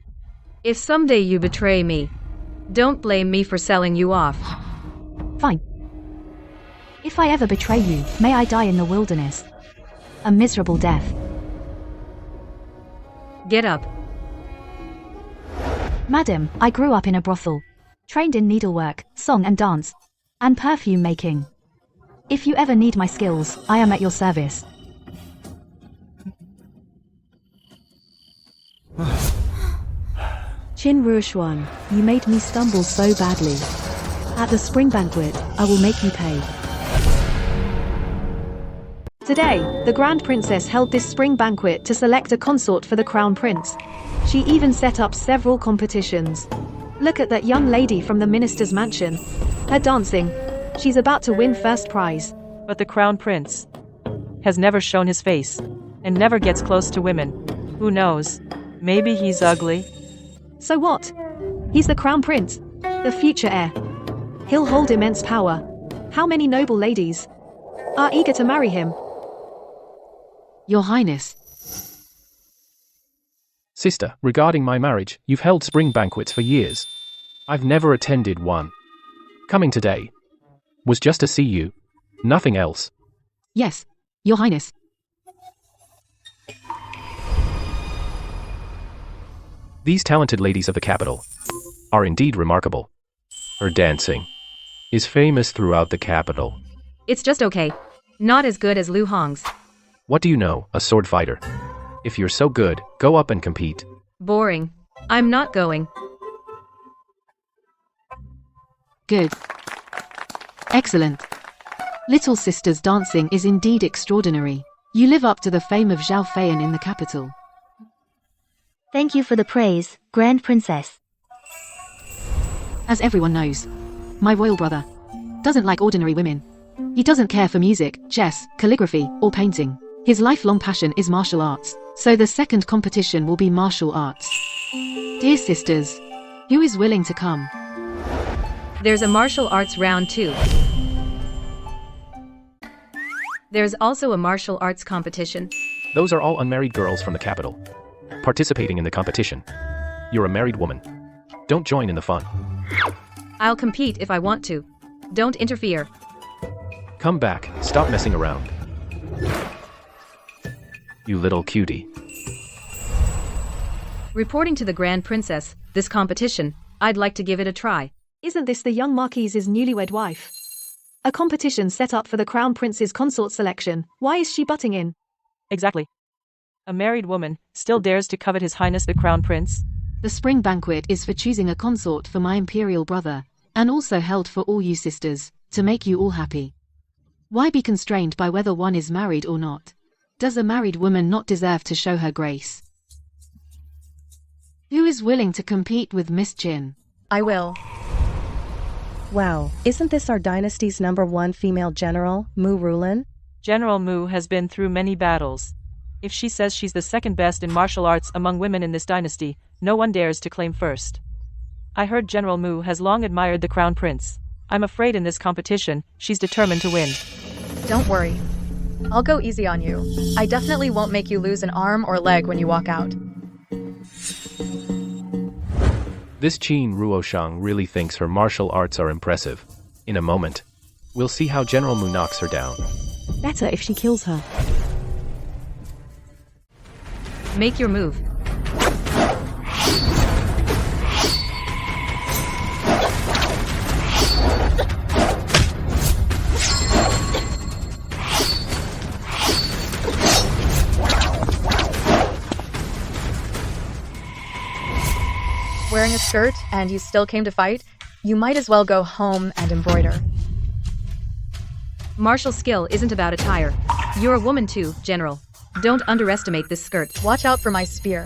If someday you betray me, don't blame me for selling you off. Fine. If I ever betray you, may I die in the wilderness. A miserable death. Get up. Madam, I grew up in a brothel. Trained in needlework, song and dance, and perfume making. If you ever need my skills, I am at your service. Qin Ruoxuan, you made me stumble so badly. At the spring banquet, I will make you pay. Today, the Grand Princess held this spring banquet to select a consort for the Crown Prince. She even set up several competitions. Look at that young lady from the minister's mansion. Her dancing. She's about to win first prize. But the Crown Prince has never shown his face, and never gets close to women. Who knows? Maybe he's ugly. So what? He's the Crown Prince, the future heir. He'll hold immense power. How many noble ladies are eager to marry him? Your Highness. Sister, regarding my marriage, you've held spring banquets for years. I've never attended one. Coming today was just to see you. Nothing else. Yes, Your Highness. These talented ladies of the capital are indeed remarkable. Her dancing is famous throughout the capital. It's just okay. Not as good as Lu Hong's. What do you know, a sword fighter? If you're so good, go up and compete. Boring. I'm not going. Good. Excellent. Little sister's dancing is indeed extraordinary. You live up to the fame of Zhao Feiyan in the capital. Thank you for the praise, Grand Princess. As everyone knows, my royal brother doesn't like ordinary women. He doesn't care for music, chess, calligraphy, or painting. His lifelong passion is martial arts, so the second competition will be martial arts. Dear sisters, who is willing to come? There's a martial arts round 2. There's also a martial arts competition. Those are all unmarried girls from the capital participating in the competition. You're a married woman. Don't join in the fun. I'll compete if I want to. Don't interfere. Come back, stop messing around. You little cutie. Reporting to the Grand Princess, this competition, I'd like to give it a try. Isn't this the young Marquise's newlywed wife? A competition set up for the Crown Prince's consort selection. Why is she butting in? Exactly. A married woman still dares to covet His Highness the Crown Prince? The spring banquet is for choosing a consort for my imperial brother, and also held for all you sisters, to make you all happy. Why be constrained by whether one is married or not? Does a married woman not deserve to show her grace? Who is willing to compete with Miss Jin? I will. Wow, isn't this our dynasty's #1 female general, Mu Rulin? General Mu has been through many battles. If she says she's the second best in martial arts among women in this dynasty, no one dares to claim first. I heard General Mu has long admired the Crown Prince. I'm afraid in this competition, she's determined to win. Don't worry. I'll go easy on you. I definitely won't make you lose an arm or leg when you walk out. This Qin Ruoshang really thinks her martial arts are impressive. In a moment, we'll see how General Mu knocks her down. Better if she kills her. Make your move. Wearing a skirt and you still came to fight? You might as well go home and embroider. Martial skill isn't about attire. You're a woman too, General. Don't underestimate this skirt. Watch out for my spear.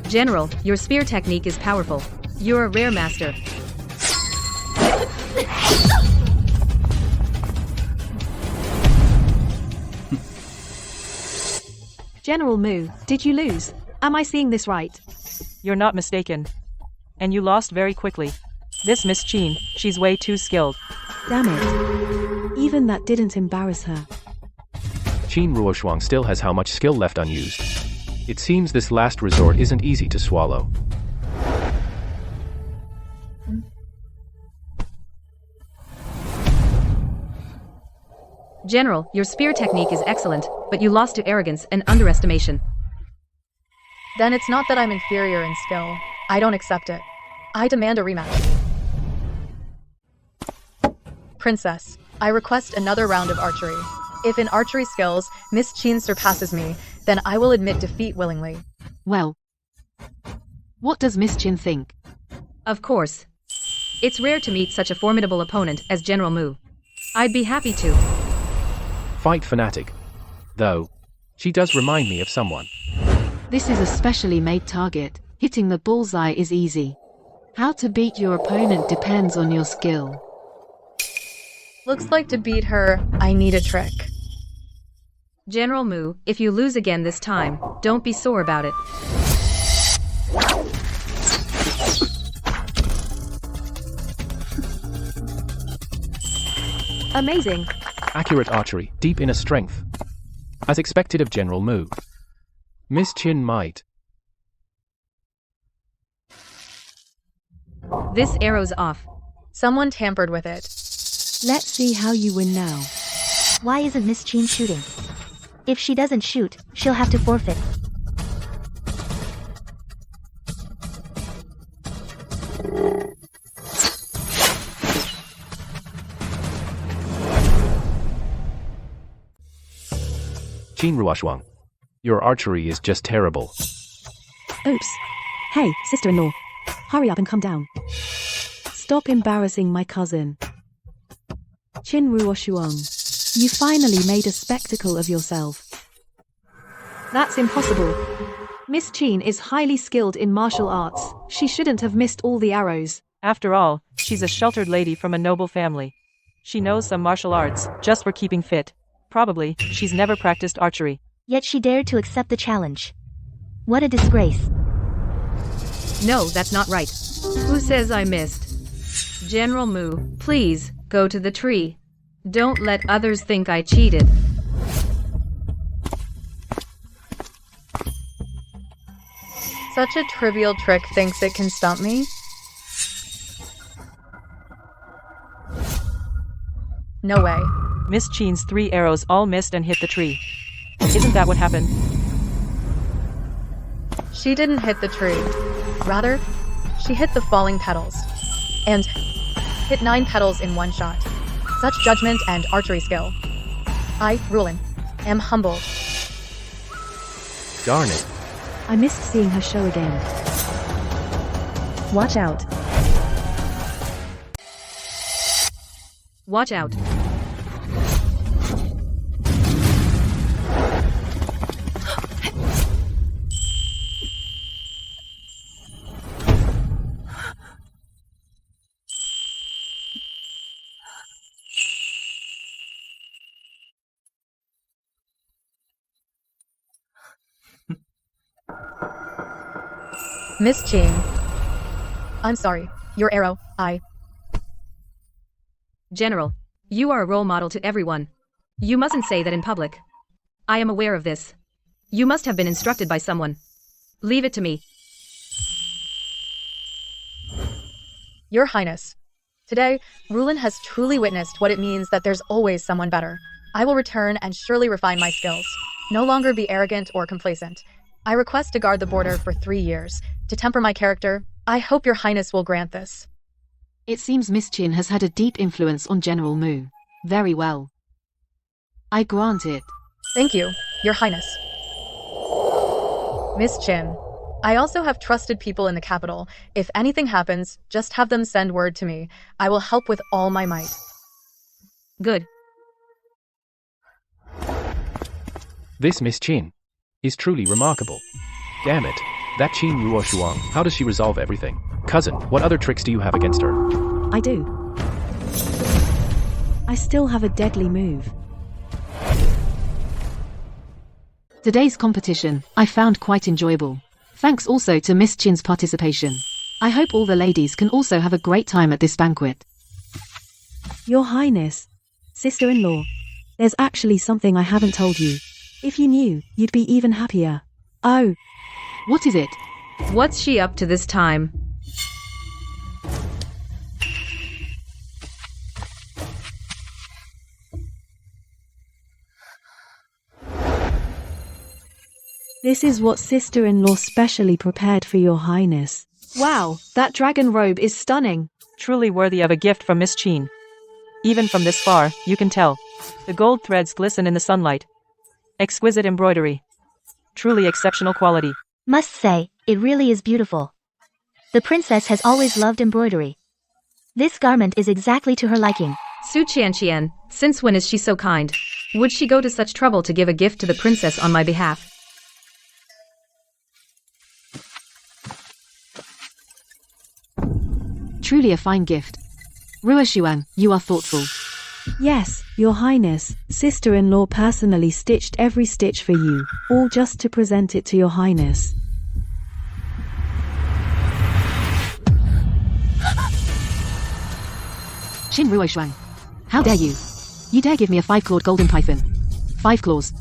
General, your spear technique is powerful. You're a rare master. General Mu, did you lose? Am I seeing this right? You're not mistaken. And you lost very quickly. This Miss Qin, she's way too skilled. Damn it. Even that didn't embarrass her. Qin Ruoshuang still has how much skill left unused. It seems this last resort isn't easy to swallow. General, your spear technique is excellent, but you lost to arrogance and underestimation. Then it's not that I'm inferior in skill. I don't accept it. I demand a rematch. Princess, I request another round of archery. If in archery skills, Miss Qin surpasses me, then I will admit defeat willingly. Well, what does Miss Qin think? Of course. It's rare to meet such a formidable opponent as General Mu. I'd be happy to. Fight fanatic. Though, she does remind me of someone. This is a specially made target. Hitting the bullseye is easy. How to beat your opponent depends on your skill. Looks like to beat her, I need a trick. General Mu, if you lose again this time, don't be sore about it. Amazing. Accurate archery, deep inner strength. As expected of General Mu. Miss Qin might. This arrow's off. Someone tampered with it. Let's see how you win now. Why isn't Miss Qin shooting? If she doesn't shoot, she'll have to forfeit. Qin Ruoshuang. Your archery is just terrible. Oops. Hey, sister-in-law. Hurry up and come down. Stop embarrassing my cousin. Qin Ruoshuang. You finally made a spectacle of yourself. That's impossible. Miss Qin is highly skilled in martial arts. She shouldn't have missed all the arrows. After all, she's a sheltered lady from a noble family. She knows some martial arts, just for keeping fit. Probably, she's never practiced archery. Yet she dared to accept the challenge. What a disgrace. No, that's not right. Who says I missed? General Mu, please, go to the tree. Don't let others think I cheated. Such a trivial trick thinks it can stump me? No way. Miss Qin's 3 arrows all missed and hit the tree. Isn't that what happened? She didn't hit the tree. Rather, she hit the falling petals. And hit 9 petals in one shot. Such judgment and archery skill. I, Rulin, am humbled. Darn it. I missed seeing her show again. Watch out. Watch out. Miss Qin. I'm sorry. Your arrow, General, you are a role model to everyone. You mustn't say that in public. I am aware of this. You must have been instructed by someone. Leave it to me. Your Highness. Today, Rulin has truly witnessed what it means that there's always someone better. I will return and surely refine my skills. No longer be arrogant or complacent. I request to guard the border for 3 years. To temper my character, I hope your Highness will grant this. It seems Miss Qin has had a deep influence on General Mu. Very well. I grant it. Thank you, your Highness. Miss Qin. I also have trusted people in the capital. If anything happens, just have them send word to me. I will help with all my might. Good. This Miss Qin is truly remarkable. Damn it. That Qin Ruoshuang, how does she resolve everything? Cousin, what other tricks do you have against her? I do. I still have a deadly move. Today's competition, I found quite enjoyable. Thanks also to Miss Qin's participation. I hope all the ladies can also have a great time at this banquet. Your Highness, sister-in-law, there's actually something I haven't told you. If you knew, you'd be even happier. Oh. What is it? What's she up to this time? This is what sister-in-law specially prepared for your Highness. Wow, that dragon robe is stunning. Truly worthy of a gift from Miss Qin. Even from this far, you can tell. The gold threads glisten in the sunlight. Exquisite embroidery. Truly exceptional quality. Must say, it really is beautiful. The princess has always loved embroidery. This garment is exactly to her liking. Su Qianqian, since when is she so kind? Would she go to such trouble to give a gift to the princess on my behalf? Truly a fine gift. Ruoshuang, you are thoughtful. Yes, your Highness, sister-in-law personally stitched every stitch for you, all just to present it to your Highness. Qin Ruoshuang. How dare you? You dare give me a 5-clawed golden python. 5 claws.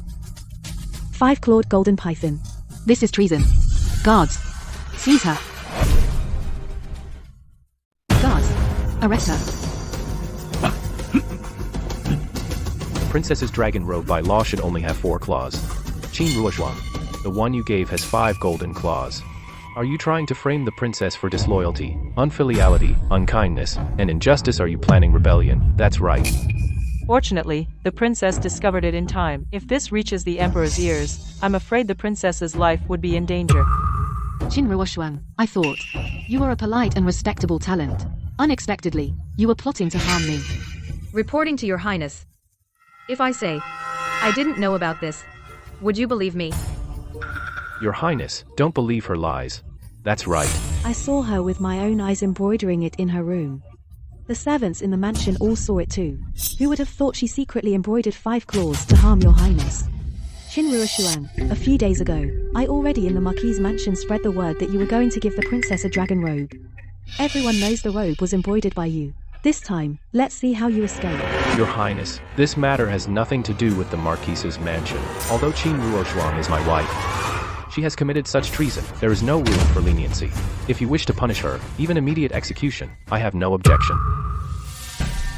5-clawed golden python. This is treason. Guards. Seize her. Guards. Arrest her. Princess's dragon robe by law should only have 4 claws. Qin Ruoshuang, the one you gave has 5 golden claws. Are you trying to frame the princess for disloyalty, unfiliality, unkindness, and injustice? Are you planning rebellion? That's right. Fortunately, the princess discovered it in time. If this reaches the emperor's ears, I'm afraid the princess's life would be in danger. Qin Ruoshuang, I thought. You were a polite and respectable talent. Unexpectedly, you were plotting to harm me. Reporting to your Highness. If I say, I didn't know about this, would you believe me? Your Highness, don't believe her lies. That's right. I saw her with my own eyes embroidering it in her room. The servants in the mansion all saw it too. Who would have thought she secretly embroidered 5 claws to harm your Highness? Qin Ruoshuang, a few days ago, I already in the Marquis's mansion spread the word that you were going to give the princess a dragon robe. Everyone knows the robe was embroidered by you. This time, let's see how you escape. Your Highness, this matter has nothing to do with the Marquis's mansion. Although Qin Ruoshuang is my wife, she has committed such treason. There is no room for leniency. If you wish to punish her, even immediate execution, I have no objection.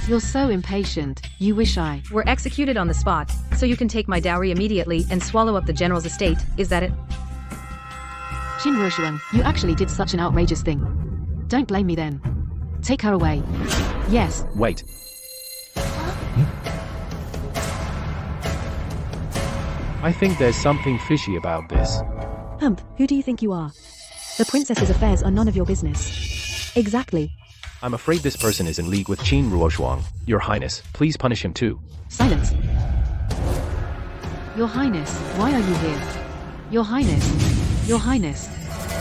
You're so impatient. You wish I were executed on the spot, so you can take my dowry immediately and swallow up the general's estate. Is that it? Qin Ruoshuang, you actually did such an outrageous thing. Don't blame me then. Take her away. Yes. Wait. I think there's something fishy about this. Hump, who do you think you are? The princess's affairs are none of your business. Exactly. I'm afraid this person is in league with Qin Ruoshuang. Your Highness, please punish him too. Silence. Your Highness, why are you here? Your Highness. Your Highness.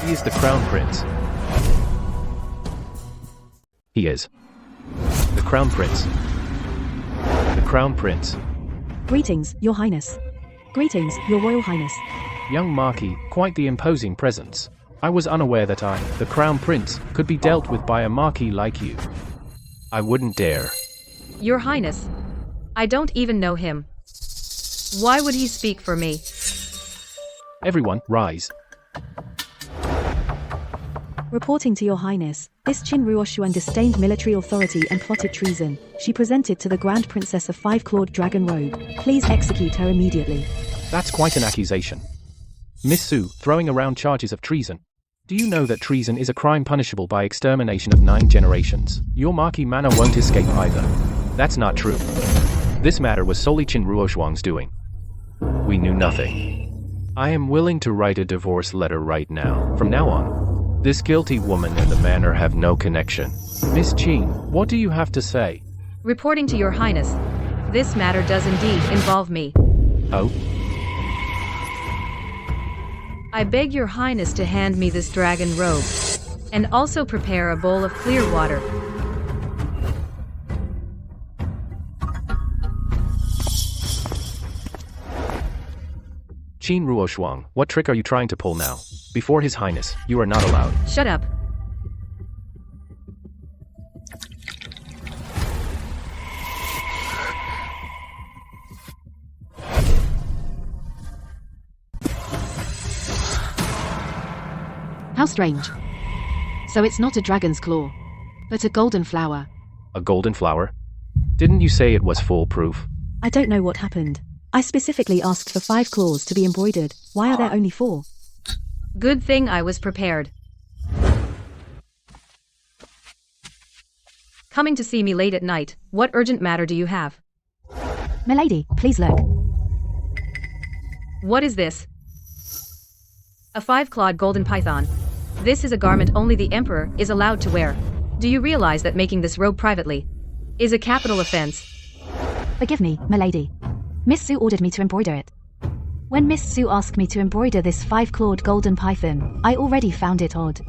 He is the Crown Prince. He is. The Crown Prince. The Crown Prince. Greetings, Your Highness. Greetings, Your Royal Highness. Young Marquis, quite the imposing presence. I was unaware that I, the Crown Prince, could be dealt with by a Marquis like you. I wouldn't dare. Your Highness, I don't even know him. Why would he speak for me? Everyone, rise. Reporting to Your Highness, this Qin Ruoshuang disdained military authority and plotted treason. She presented to the Grand Princess a 5-clawed dragon robe. Please execute her immediately. That's quite an accusation. Miss Su, throwing around charges of treason. Do you know that treason is a crime punishable by extermination of 9 generations? Your Marquis manor won't escape either. That's not true. This matter was solely Qin Ruoshuang's doing. We knew nothing. I am willing to write a divorce letter right now. From now on, this guilty woman and the manor have no connection. Miss Qin, what do you have to say? Reporting to Your Highness, this matter does indeed involve me. Oh? I beg your highness to hand me this dragon robe. And also prepare a bowl of clear water. Qin Ruoshuang, what trick are you trying to pull now? Before His Highness, you are not allowed. Shut up. How strange. So it's not a dragon's claw, but a golden flower. A golden flower? Didn't you say it was foolproof? I don't know what happened. I specifically asked for 5 claws to be embroidered. Why are there only 4? Good thing I was prepared. Coming to see me late at night, what urgent matter do you have? Milady, please look. What is this? A 5-clawed golden python. This is a garment only the Emperor is allowed to wear. Do you realize that making this robe privately is a capital offense? Forgive me, milady. Miss Sue ordered me to embroider it. When Miss Sue asked me to embroider this 5-clawed golden python, I already found it odd.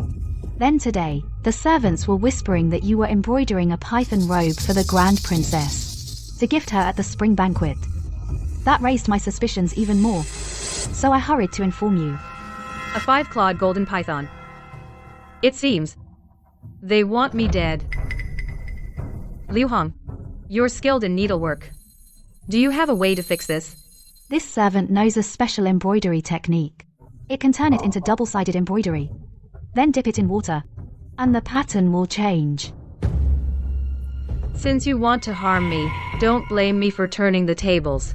Then today, the servants were whispering that you were embroidering a python robe for the Grand Princess to gift her at the spring banquet. That raised my suspicions even more. So I hurried to inform you. A 5-clawed golden python. It seems they want me dead. Liu Hong, you're skilled in needlework. Do you have a way to fix this? This servant knows a special embroidery technique. It can turn it into double-sided embroidery. Then dip it in water, and the pattern will change. Since you want to harm me, don't blame me for turning the tables.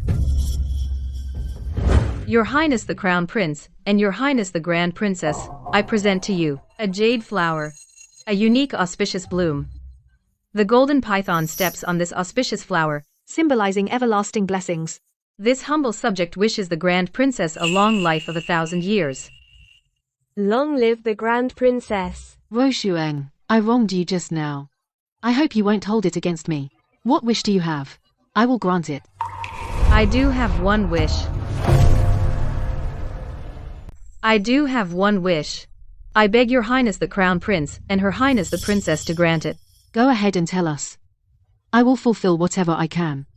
Your Highness the Crown Prince, and Your Highness the Grand Princess, I present to you a jade flower, a unique auspicious bloom. The golden python steps on this auspicious flower, symbolizing everlasting blessings. This humble subject wishes the Grand Princess a long life of 1,000 years. Long live the Grand Princess. Roshuang, I wronged you just now. I hope you won't hold it against me. What wish do you have? I will grant it. I do have one wish. I beg Your Highness the Crown Prince and Her Highness the Princess to grant it. Go ahead and tell us. I will fulfill whatever I can.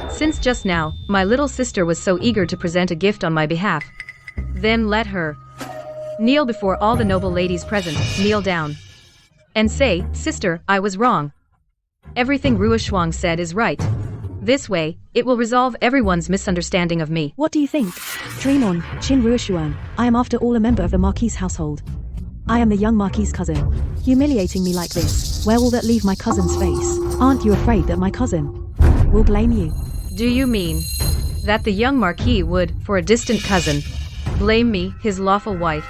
Since just now, my little sister was so eager to present a gift on my behalf, then let her kneel before all the noble ladies present, kneel down, and say, "Sister, I was wrong. Everything Ruoshuang said is right. This way, it will resolve everyone's misunderstanding of me." What do you think? Dream on, Qin Ruoshuang. I am after all a member of the Marquis household. I am the young Marquis' cousin. Humiliating me like this, where will that leave my cousin's face? Aren't you afraid that my cousin will blame you? Do you mean that the young Marquis would, for a distant cousin, blame me, his lawful wife?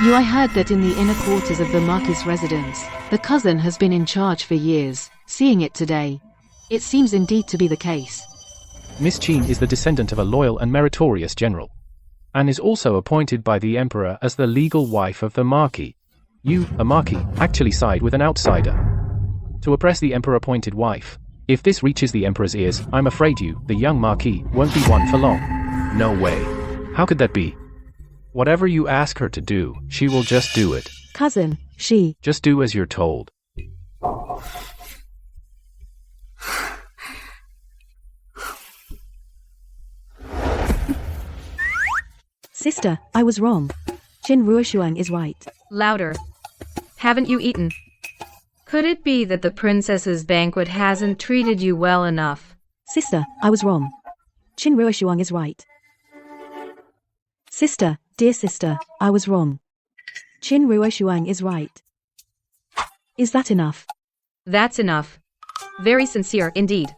I heard that in the inner quarters of the Marquis' residence, the cousin has been in charge for years. Seeing it today, it seems indeed to be the case. Miss Qin is the descendant of a loyal and meritorious general, and is also appointed by the Emperor as the legal wife of the Marquis. You, a Marquis, actually side with an outsider to oppress the Emperor-appointed wife. If this reaches the Emperor's ears, I'm afraid you, the young Marquis, won't be one for long. No way. How could that be? Whatever you ask her to do, she will just do it. Cousin, she... Just do as you're told. Sister, I was wrong. Qin Ruoshuang is right. Louder. Haven't you eaten? Could it be that the princess's banquet hasn't treated you well enough? Sister, I was wrong. Qin Ruoshuang is right. Sister, dear sister, I was wrong. Qin Ruoshuang is right. Is that enough? That's enough. Very sincere indeed.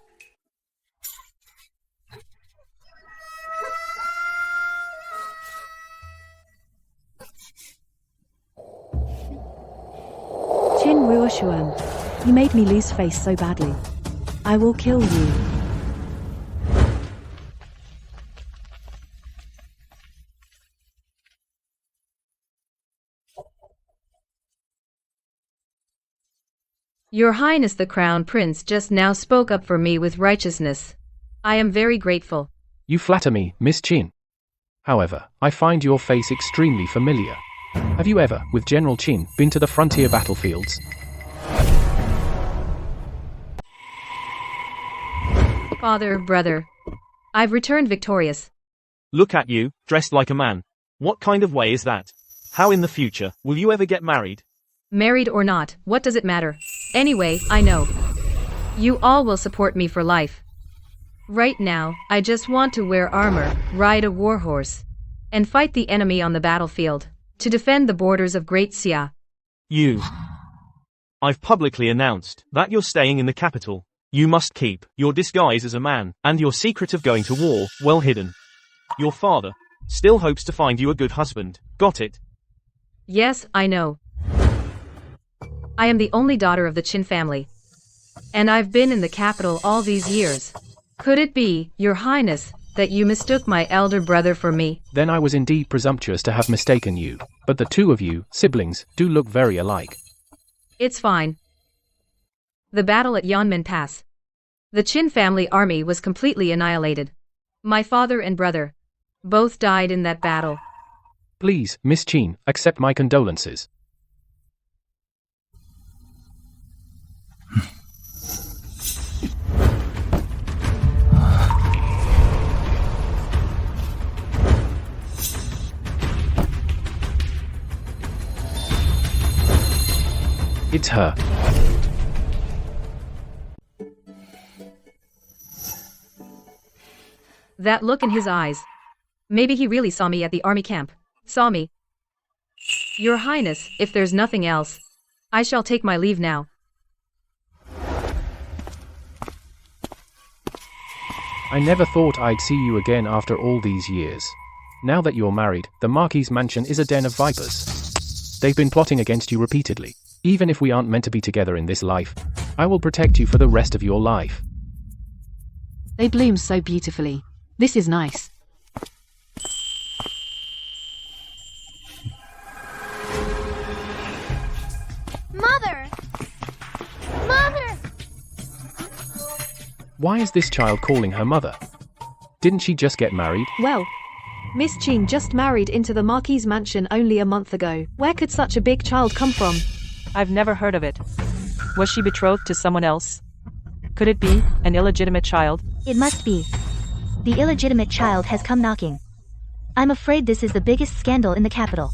Qin Ruoshuang, you made me lose face so badly. I will kill you. Your Highness the Crown Prince just now spoke up for me with righteousness. I am very grateful. You flatter me, Miss Qin. However, I find your face extremely familiar. Have you ever, with General Qin, been to the frontier battlefields? Father, brother. I've returned victorious. Look at you, dressed like a man. What kind of way is that? How in the future will you ever get married? Married or not, what does it matter? Anyway, I know. You all will support me for life. Right now, I just want to wear armor, ride a warhorse, and fight the enemy on the battlefield, to defend the borders of Great Xia. I've publicly announced that you're staying in the capital. You must keep your disguise as a man, and your secret of going to war, well hidden. Your father still hopes to find you a good husband. Got it? Yes, I know. I am the only daughter of the Qin family. And I've been in the capital all these years. Could it be, Your Highness, that you mistook my elder brother for me? Then I was indeed presumptuous to have mistaken you. But the two of you, siblings, do look very alike. It's fine. The battle at Yanmen Pass. The Qin family army was completely annihilated. My father and brother both died in that battle. Please, Miss Qin, accept my condolences. It's her. That look in his eyes. Maybe he really saw me at the army camp. Saw me. Your Highness, if there's nothing else, I shall take my leave now. I never thought I'd see you again after all these years. Now that you're married, the Marquis' mansion is a den of vipers. They've been plotting against you repeatedly. Even if we aren't meant to be together in this life, I will protect you for the rest of your life. They bloom so beautifully. This is nice. Mother! Mother! Why is this child calling her mother? Didn't she just get married? Well, Miss Qin just married into the Marquis' mansion only a month ago. Where could such a big child come from? I've never heard of it. Was she betrothed to someone else? Could it be an illegitimate child? It must be. The illegitimate child has come knocking. I'm afraid this is the biggest scandal in the capital.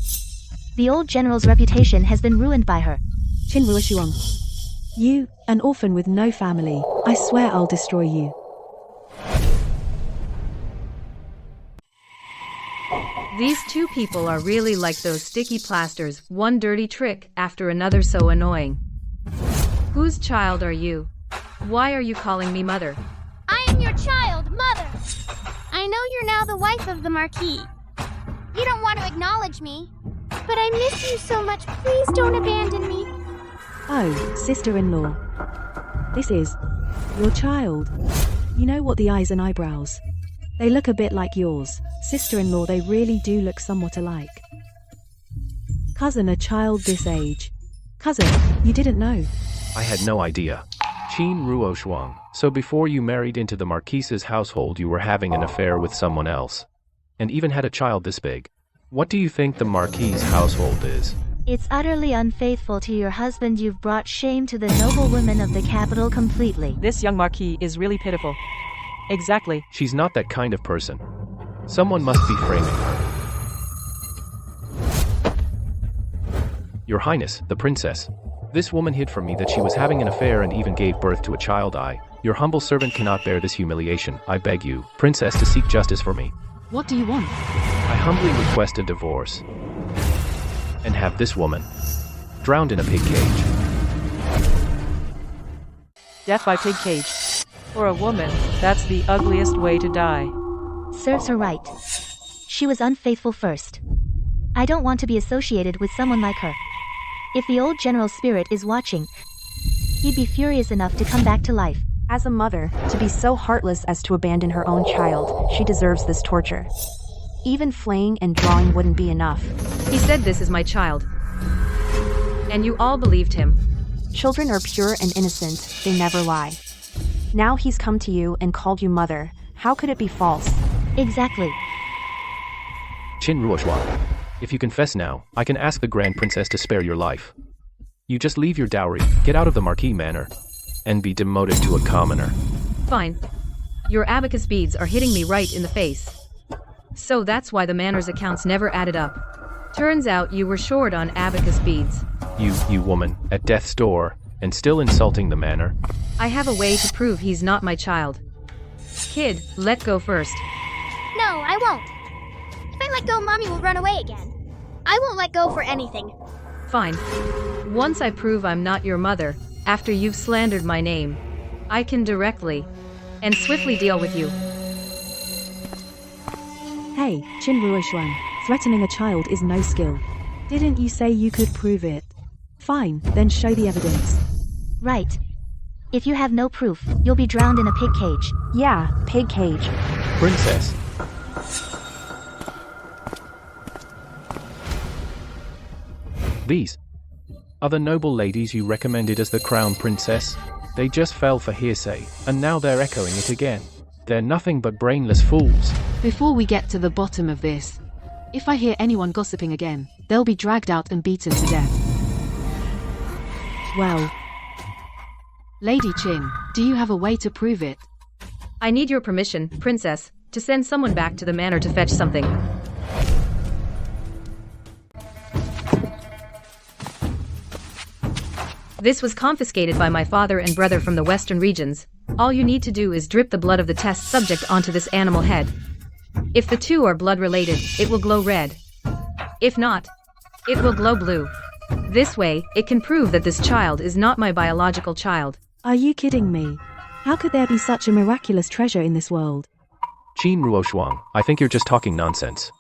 The old general's reputation has been ruined by her. Qin Ruoshuang. You, an orphan with no family, I swear I'll destroy you. These two people are really like those sticky plasters, one dirty trick after another so annoying. Whose child are you? Why are you calling me mother? I am your child, Mother! I know you're now the wife of the Marquis. You don't want to acknowledge me, but I miss you so much. Please don't abandon me. Oh, sister-in-law. This is your child. You know what, the eyes and eyebrows. They look a bit like yours. Sister-in-law, they really do look somewhat alike. Cousin, a child this age. Cousin, you didn't know. I had no idea. Qin Ruoshuang. So before you married into the Marquis's household, you were having an affair with someone else. And even had a child this big. What do you think the Marquis's household is? It's utterly unfaithful to your husband. You've brought shame to the noble women of the capital completely. This young Marquis is really pitiful. Exactly. She's not that kind of person. Someone must be framing her. Your Highness, the princess. This woman hid from me that she was having an affair and even gave birth to a child. Your humble servant cannot bear this humiliation. I beg you, princess, to seek justice for me. What do you want? I humbly request a divorce. And have this woman drowned in a pig cage. Death by pig cage. For a woman, that's the ugliest way to die. Serves her right. She was unfaithful first. I don't want to be associated with someone like her. If the old general's spirit is watching, he'd be furious enough to come back to life. As a mother, to be so heartless as to abandon her own child, she deserves this torture. Even flaying and drawing wouldn't be enough. He said this is my child. And you all believed him. Children are pure and innocent, they never lie. Now he's come to you and called you mother. How could it be false? Exactly. Qin Ruoshuang. If you confess now, I can ask the Grand Princess to spare your life. You just leave your dowry, get out of the Marquis Manor, and be demoted to a commoner. Fine. Your abacus beads are hitting me right in the face. So that's why the manor's accounts never added up. Turns out you were short on abacus beads. You woman, at death's door, and still insulting the manor. I have a way to prove he's not my child. Kid, let go first. No, I won't. If I let go, Mommy will run away again. I won't let go for anything. Fine. Once I prove I'm not your mother, after you've slandered my name, I can directly and swiftly deal with you. Hey, Qin Ruoshuang, threatening a child is no skill. Didn't you say you could prove it? Fine, then show the evidence. Right. If you have no proof, you'll be drowned in a pig cage. Yeah, pig cage. Princess. These are the noble ladies you recommended as the crown princess. They just fell for hearsay, and now they're echoing it again. They're nothing but brainless fools. Before we get to the bottom of this, if I hear anyone gossiping again, they'll be dragged out and beaten to death. Well, Lady Qin, do you have a way to prove it? I need your permission, Princess, to send someone back to the manor to fetch something. This was confiscated by my father and brother from the western regions. All you need to do is drip the blood of the test subject onto this animal head. If the two are blood related, it will glow red. If not, it will glow blue. This way, it can prove that this child is not my biological child. Are you kidding me? How could there be such a miraculous treasure in this world? Qin Ruoshuang, I think you're just talking nonsense.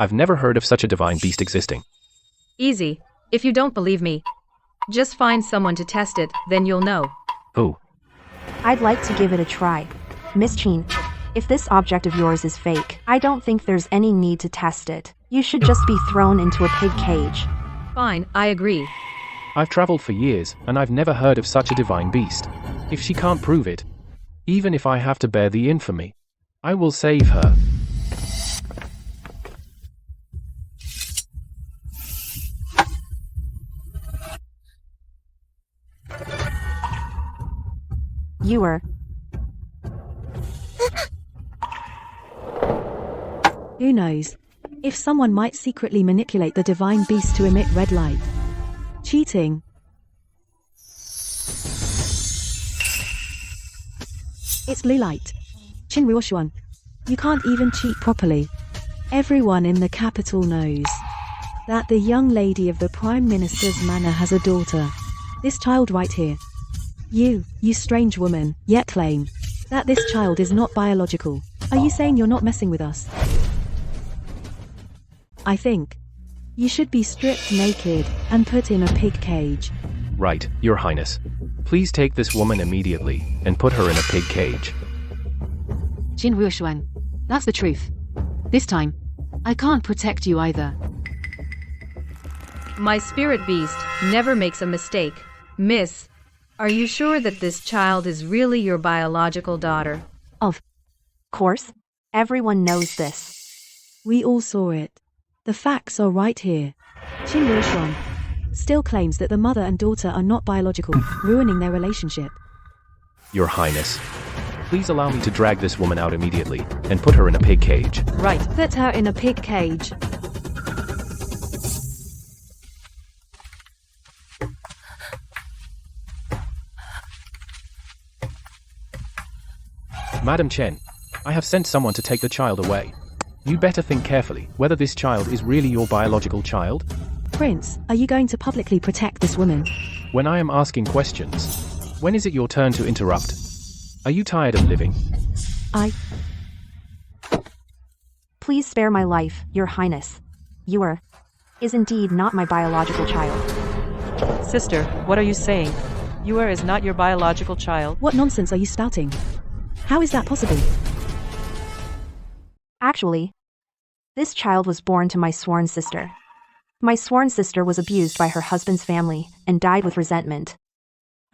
I've never heard of such a divine beast existing. Easy. If you don't believe me, just find someone to test it, then you'll know. Who? I'd like to give it a try. Miss Qin, if this object of yours is fake, I don't think there's any need to test it. You should just be thrown into a pig cage. Fine, I agree. I've traveled for years, and I've never heard of such a divine beast. If she can't prove it, even if I have to bear the infamy, I will save her. You were. Who knows? If someone might secretly manipulate the divine beast to emit red light. Cheating. It's blue light. Qin Ruoshuang. You can't even cheat properly. Everyone in the capital knows that the young lady of the Prime Minister's manor has a daughter. This child right here. You strange woman, yet claim that this child is not biological. Are you saying you're not messing with us? I think you should be stripped naked and put in a pig cage. Right, Your Highness. Please take this woman immediately and put her in a pig cage. Qin Ruoshuang, that's the truth. This time, I can't protect you either. My spirit beast never makes a mistake. Miss, are you sure that this child is really your biological daughter? Of course. Everyone knows this. We all saw it. The facts are right here. Qin Ruoshuang still claims that the mother and daughter are not biological, ruining their relationship. Your Highness, please allow me to drag this woman out immediately and put her in a pig cage. Right, put her in a pig cage. Madam Chen, I have sent someone to take the child away. You better think carefully whether this child is really your biological child. Prince, are you going to publicly protect this woman? When I am asking questions, when is it your turn to interrupt? Are you tired of living? Please spare my life, Your Highness. Yuer is indeed not my biological child. Sister, what are you saying? Yuer is not your biological child? What nonsense are you spouting? How is that possible? Actually, this child was born to my sworn sister. My sworn sister was abused by her husband's family and died with resentment.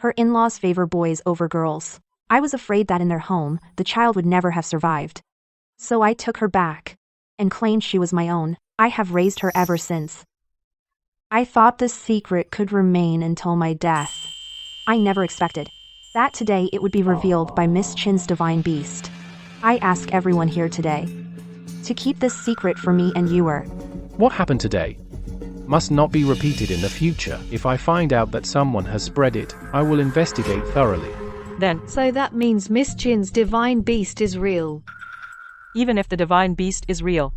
Her in-laws favor boys over girls. I was afraid that in their home, the child would never have survived. So I took her back. and claimed she was my own. I have raised her ever since. I thought this secret could remain until my death. I never expected that today it would be revealed by Miss Chin's divine beast. I ask everyone here today to keep this secret for me and you. What happened today must not be repeated in the future. If I find out that someone has spread it, I will investigate thoroughly. Then, so that means Miss Chin's divine beast is real. Even if the divine beast is real,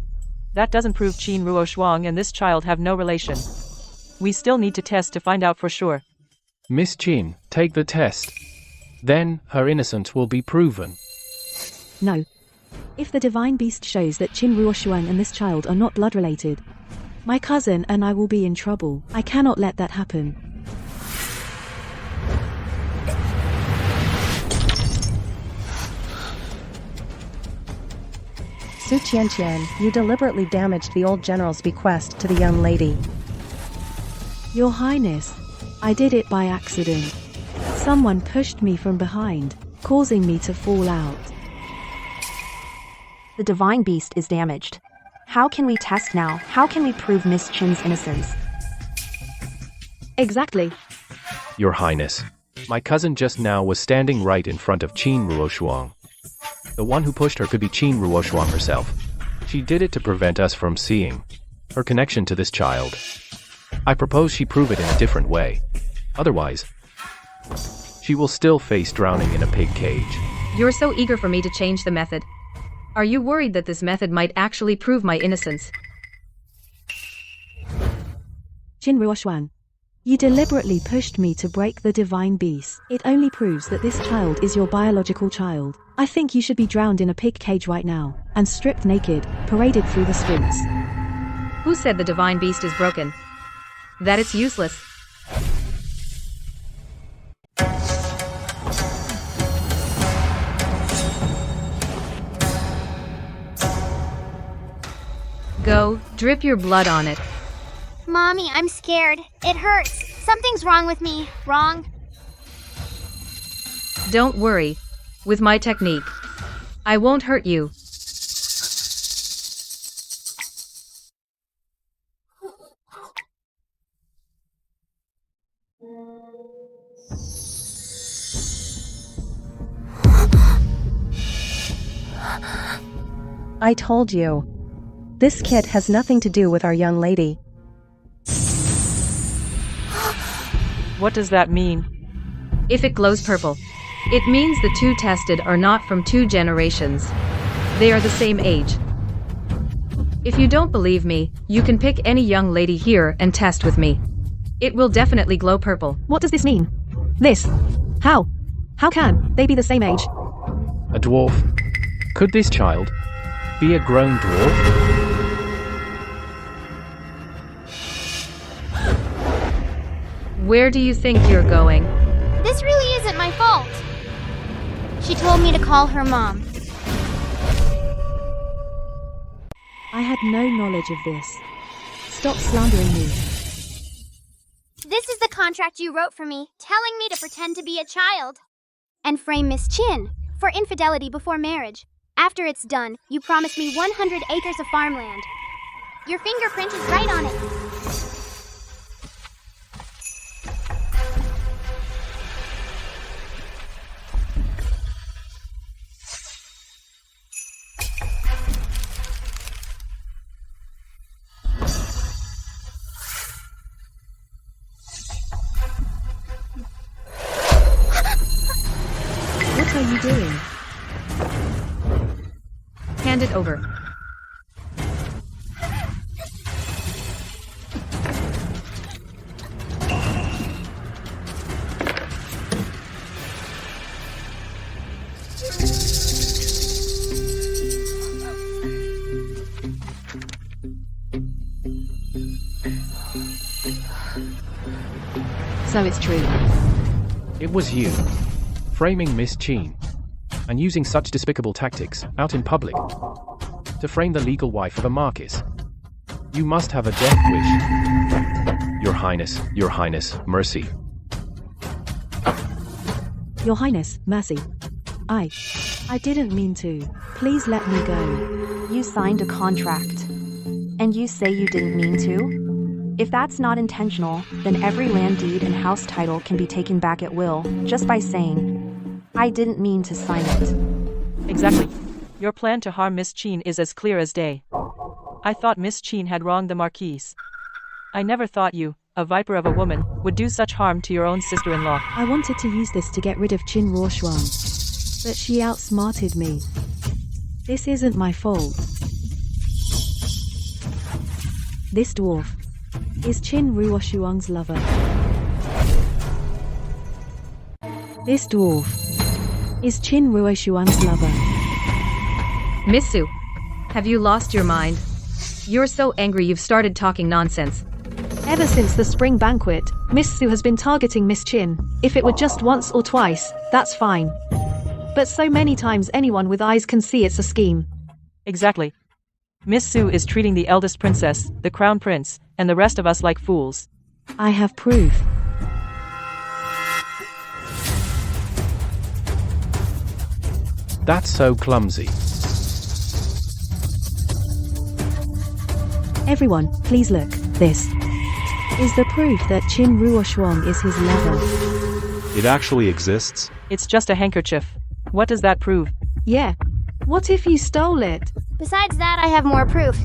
that doesn't prove Qin Ruoshuang and this child have no relation. We still need to test to find out for sure. Miss Chin, take the test. Then, her innocence will be proven. No. If the divine beast shows that Qin Ruoshuang and this child are not blood related, my cousin and I will be in trouble. I cannot let that happen. Su Qianqian, you deliberately damaged the old general's bequest to the young lady. Your Highness, I did it by accident. Someone pushed me from behind, causing me to fall out. The divine beast is damaged. How can we test now? How can we prove Miss Chin's innocence? Exactly. Your Highness, my cousin just now was standing right in front of Qin Ruoshuang. The one who pushed her could be Qin Ruoshuang herself. She did it to prevent us from seeing her connection to this child. I propose she prove it in a different way. Otherwise, she will still face drowning in a pig cage. You're so eager for me to change the method. Are you worried that this method might actually prove my innocence? Qin Ruoshuang, you deliberately pushed me to break the divine beast. It only proves that this child is your biological child. I think you should be drowned in a pig cage right now, and stripped naked, paraded through the streets. Who said the divine beast is broken? That it's useless. Go, drip your blood on it. Mommy, I'm scared. It hurts. Something's wrong with me. Wrong? Don't worry. With my technique, I won't hurt you. I told you. This kid has nothing to do with our young lady. What does that mean? If it glows purple, it means the two tested are not from 2 generations. They are the same age. If you don't believe me, you can pick any young lady here and test with me. It will definitely glow purple. What does this mean? This? How? How can they be the same age? A dwarf? Could this child be a grown dwarf? Where do you think you're going? This really isn't my fault. She told me to call her mom. I had no knowledge of this. Stop slandering me. This is the contract you wrote for me, telling me to pretend to be a child. And frame Miss Chin for infidelity before marriage. After it's done, you promise me 100 acres of farmland. Your fingerprint is right on it. What are you doing? Hand it over. So it's true. It was you, framing Miss Chin, and using such despicable tactics out in public to frame the legal wife of a marquis. You must have a death wish. Your Highness, mercy. Your Highness, mercy. I didn't mean to. Please let me go. You signed a contract. And you say you didn't mean to? If that's not intentional, then every land deed and house title can be taken back at will, just by saying, I didn't mean to sign it. Exactly. Your plan to harm Miss Chin is as clear as day. I thought Miss Chin had wronged the Marquise. I never thought you, a viper of a woman, would do such harm to your own sister-in-law. I wanted to use this to get rid of Chin Ruoshuang, but she outsmarted me. This isn't my fault. This dwarf is Chin Ruoshuang's lover. This dwarf is Chin Ruoshuang's lover. Miss Su, have you lost your mind? You're so angry you've started talking nonsense. Ever since the spring banquet, Miss Su has been targeting Miss Chin. If it were just once or twice, that's fine. But so many times anyone with eyes can see it's a scheme. Exactly. Miss Su is treating the eldest princess, the crown prince, and the rest of us like fools. I have proof. That's so clumsy. Everyone, please look. This is the proof that Chin Ruoshuang is his lover. It actually exists? It's just a handkerchief. What does that prove? Yeah. What if you stole it? Besides that, I have more proof.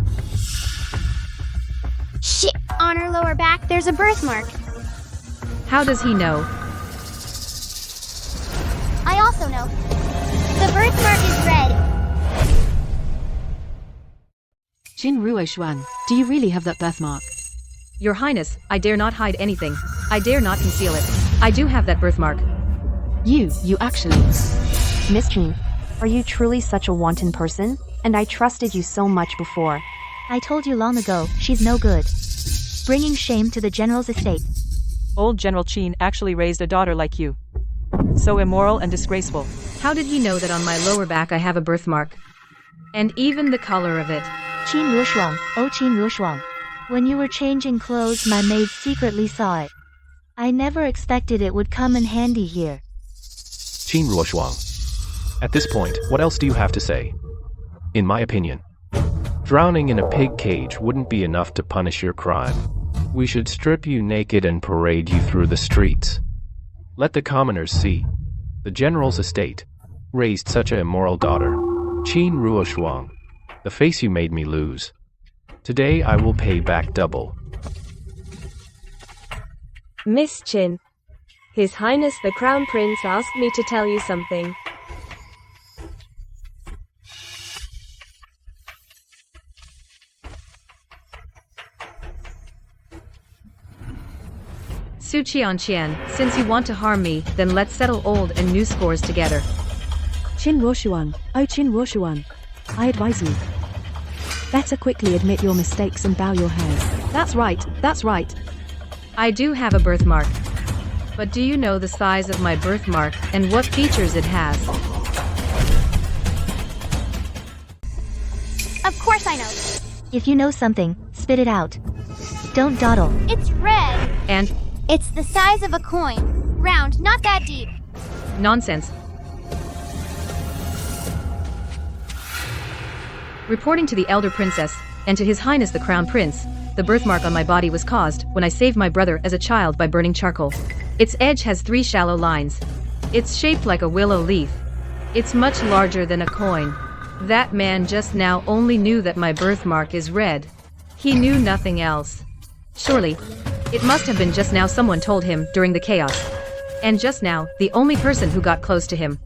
Shit! On her lower back, there's a birthmark. How does he know? I also know. The birthmark is red. Chin Ruoshuang, do you really have that birthmark? Your Highness, I dare not hide anything. I dare not conceal it. I do have that birthmark. You actually... Miss Chin, are you truly such a wanton person? And I trusted you so much before. I told you long ago, she's no good. Bringing shame to the general's estate. Old General Chin actually raised a daughter like you. So immoral and disgraceful. How did he know that on my lower back I have a birthmark? And even the color of it. Chin Ruoshuang, oh Chin Ruoshuang. When you were changing clothes, my maid secretly saw it. I never expected it would come in handy here. Chin Ruoshuang. At this point, what else do you have to say? In my opinion, drowning in a pig cage wouldn't be enough to punish your crime. We should strip you naked and parade you through the streets. Let the commoners see. The general's estate raised such an immoral daughter. Chin Ruoshuang, the face you made me lose. Today I will pay back double. Miss Chin, His Highness the Crown Prince asked me to tell you something. Su Qianqian, since you want to harm me, then let's settle old and new scores together. Chin Ruoshuang, oh Chin Ruoshuang. I advise you. Better quickly admit your mistakes and bow your head. That's right, that's right. I do have a birthmark. But do you know the size of my birthmark and what features it has? Of course I know. If you know something, spit it out. Don't dawdle. It's red. And? It's the size of a coin. Round, not that deep. Nonsense. Reporting to the elder princess, and to His Highness the Crown Prince, the birthmark on my body was caused when I saved my brother as a child by burning charcoal. Its edge has 3 shallow lines. It's shaped like a willow leaf. It's much larger than a coin. That man just now only knew that my birthmark is red. He knew nothing else. Surely, it must have been just now someone told him during the chaos. And just now, the only person who got close to him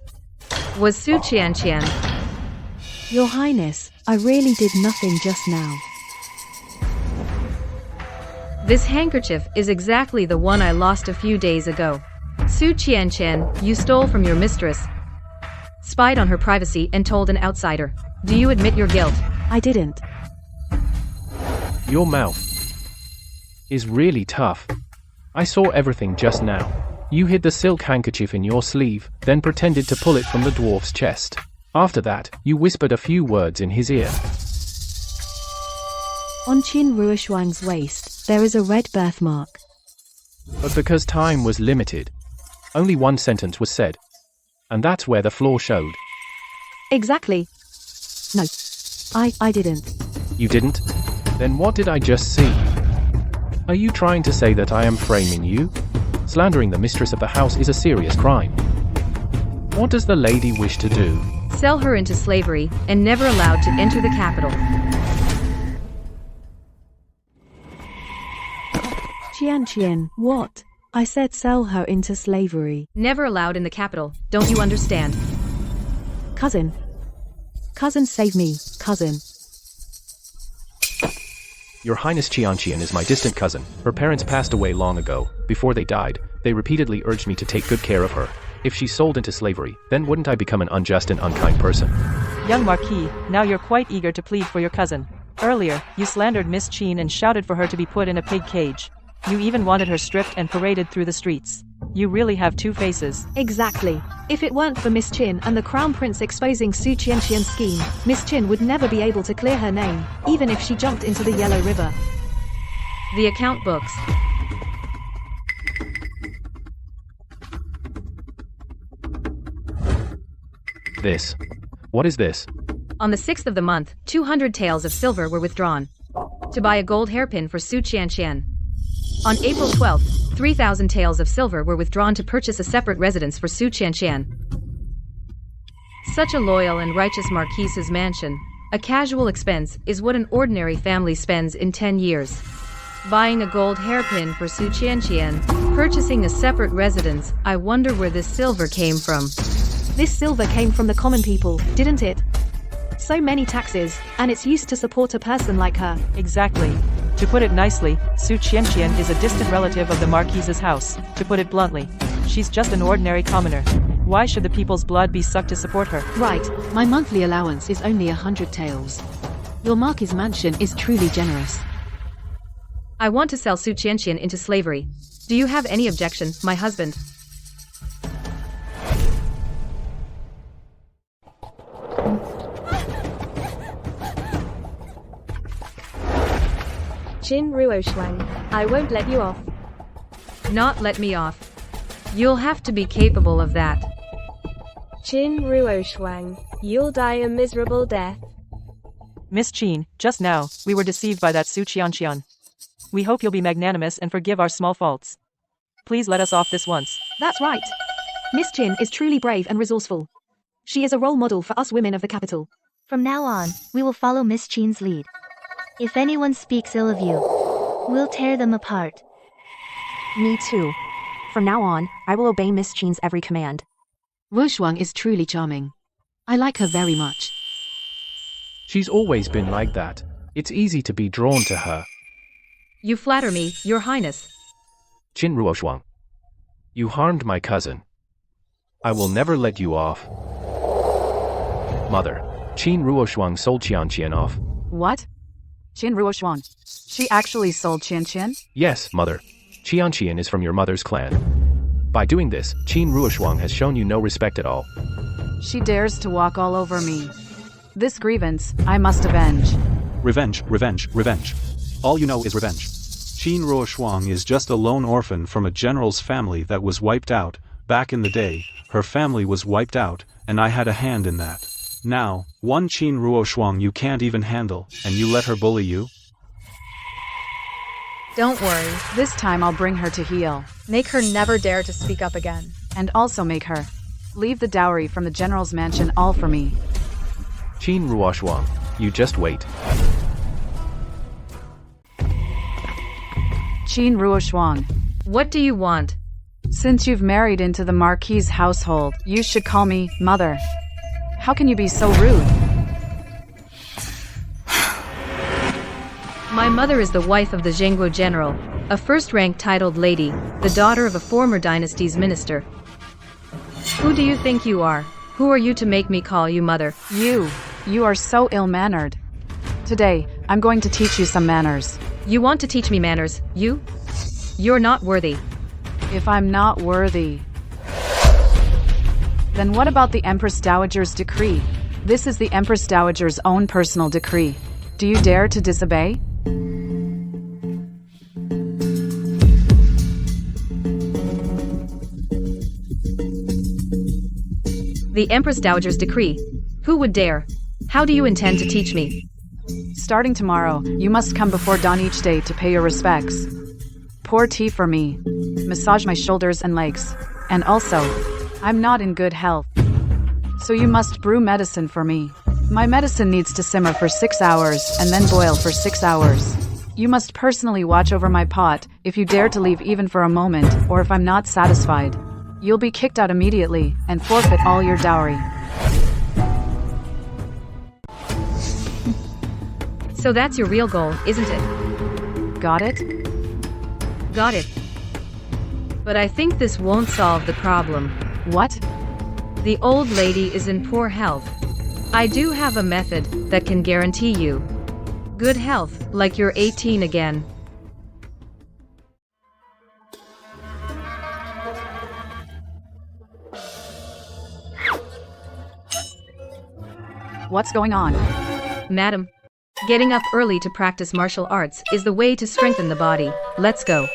was Su Qianqian. Your Highness, I really did nothing just now. This handkerchief is exactly the one I lost a few days ago. Su Qianqian, you stole from your mistress, spied on her privacy and told an outsider. Do you admit your guilt? I didn't. Your mouth is really tough. I saw everything just now. You hid the silk handkerchief in your sleeve, then pretended to pull it from the dwarf's chest. After that, you whispered a few words in his ear. On Chin Ruoshuang's waist, there is a red birthmark. But because time was limited, only one sentence was said. And that's where the flaw showed. Exactly. No. I didn't. You didn't? Then what did I just see? Are you trying to say that I am framing you? Slandering the mistress of the house is a serious crime. What does the lady wish to do? Sell her into slavery, and never allowed to enter the capital. Qian, what? I said sell her into slavery. Never allowed in the capital, don't you understand? Cousin. Cousin, save me, cousin. Your Highness Qian is my distant cousin. Her parents passed away long ago. Before they died, they repeatedly urged me to take good care of her. If she's sold into slavery, then wouldn't I become an unjust and unkind person? Young Marquis, now you're quite eager to plead for your cousin. Earlier, you slandered Miss Qin and shouted for her to be put in a pig cage. You even wanted her stripped and paraded through the streets. You really have two faces. Exactly. If it weren't for Miss Qin and the Crown Prince exposing Su Qianqian's scheme, Miss Qin would never be able to clear her name, even if she jumped into the Yellow River. The account books. This. What is this? On the 6th of the month, 200 taels of silver were withdrawn to buy a gold hairpin for Su Qianqian. On April 12th, 3,000 taels of silver were withdrawn to purchase a separate residence for Su Qianqian. Such a loyal and righteous marquise's mansion, a casual expense, is what an ordinary family spends in 10 years. Buying a gold hairpin for Su Qianqian, purchasing a separate residence, I wonder where this silver came from. This silver came from the common people, didn't it? So many taxes, and it's used to support a person like her. Exactly. To put it nicely, Su Qianqian is a distant relative of the Marquise's house. To put it bluntly, she's just an ordinary commoner. Why should the people's blood be sucked to support her? Right, my monthly allowance is only 100 taels. Your Marquis' mansion is truly generous. I want to sell Su Qianqian into slavery. Do you have any objection, my husband? Qin Ruoshuang, I won't let you off. Not let me off. You'll have to be capable of that. Qin Ruoshuang, you'll die a miserable death. Miss Qin, just now, we were deceived by that Su Qianqian. We hope you'll be magnanimous and forgive our small faults. Please let us off this once. That's right. Miss Qin is truly brave and resourceful. She is a role model for us women of the capital. From now on, we will follow Miss Qin's lead. If anyone speaks ill of you, we'll tear them apart. Me too. From now on, I will obey Miss Qin's every command. Ruoshuang is truly charming. I like her very much. She's always been like that. It's easy to be drawn to her. You flatter me, Your Highness. Qin Ruoshuang. You harmed my cousin. I will never let you off. Mother, Qin Ruoshuang sold Qianqian off. What? Qin Ruoshuang. She actually sold Qianqian? Yes, Mother. Qianqian is from your mother's clan. By doing this, Qin Ruoshuang has shown you no respect at all. She dares to walk all over me. This grievance, I must avenge. Revenge, revenge, revenge. All you know is revenge. Qin Ruoshuang is just a lone orphan from a general's family that was wiped out. Back in the day, her family was wiped out, and I had a hand in that. Now, one Qin Ruoshuang you can't even handle, and you let her bully you? Don't worry. This time I'll bring her to heel. Make her never dare to speak up again. And also make her leave the dowry from the general's mansion all for me. Qin Ruoshuang, you just wait. Qin Ruoshuang. What do you want? Since you've married into the Marquis' household, you should call me Mother. How can you be so rude? My mother is the wife of the Zhengguo general, a first-rank titled lady, the daughter of a former dynasty's minister. Who do you think you are? Who are you to make me call you mother? You are so ill-mannered. Today, I'm going to teach you some manners. You want to teach me manners, you? You're not worthy. If I'm not worthy, then what about the Empress Dowager's decree? This is the Empress Dowager's own personal decree. Do you dare to disobey? The Empress Dowager's decree. Who would dare? How do you intend to teach me? Starting tomorrow, you must come before dawn each day to pay your respects. Pour tea for me. Massage my shoulders and legs. And also, I'm not in good health. So you must brew medicine for me. My medicine needs to simmer for 6 hours and then boil for 6 hours. You must personally watch over my pot if you dare to leave even for a moment, or if I'm not satisfied. You'll be kicked out immediately and forfeit all your dowry. So that's your real goal, isn't it? Got it? Got it. But I think this won't solve the problem. What? The old lady is in poor health. I do have a method that can guarantee you good health, like you're 18 again. What's going on? Madam, getting up early to practice martial arts is the way to strengthen the body. Let's go.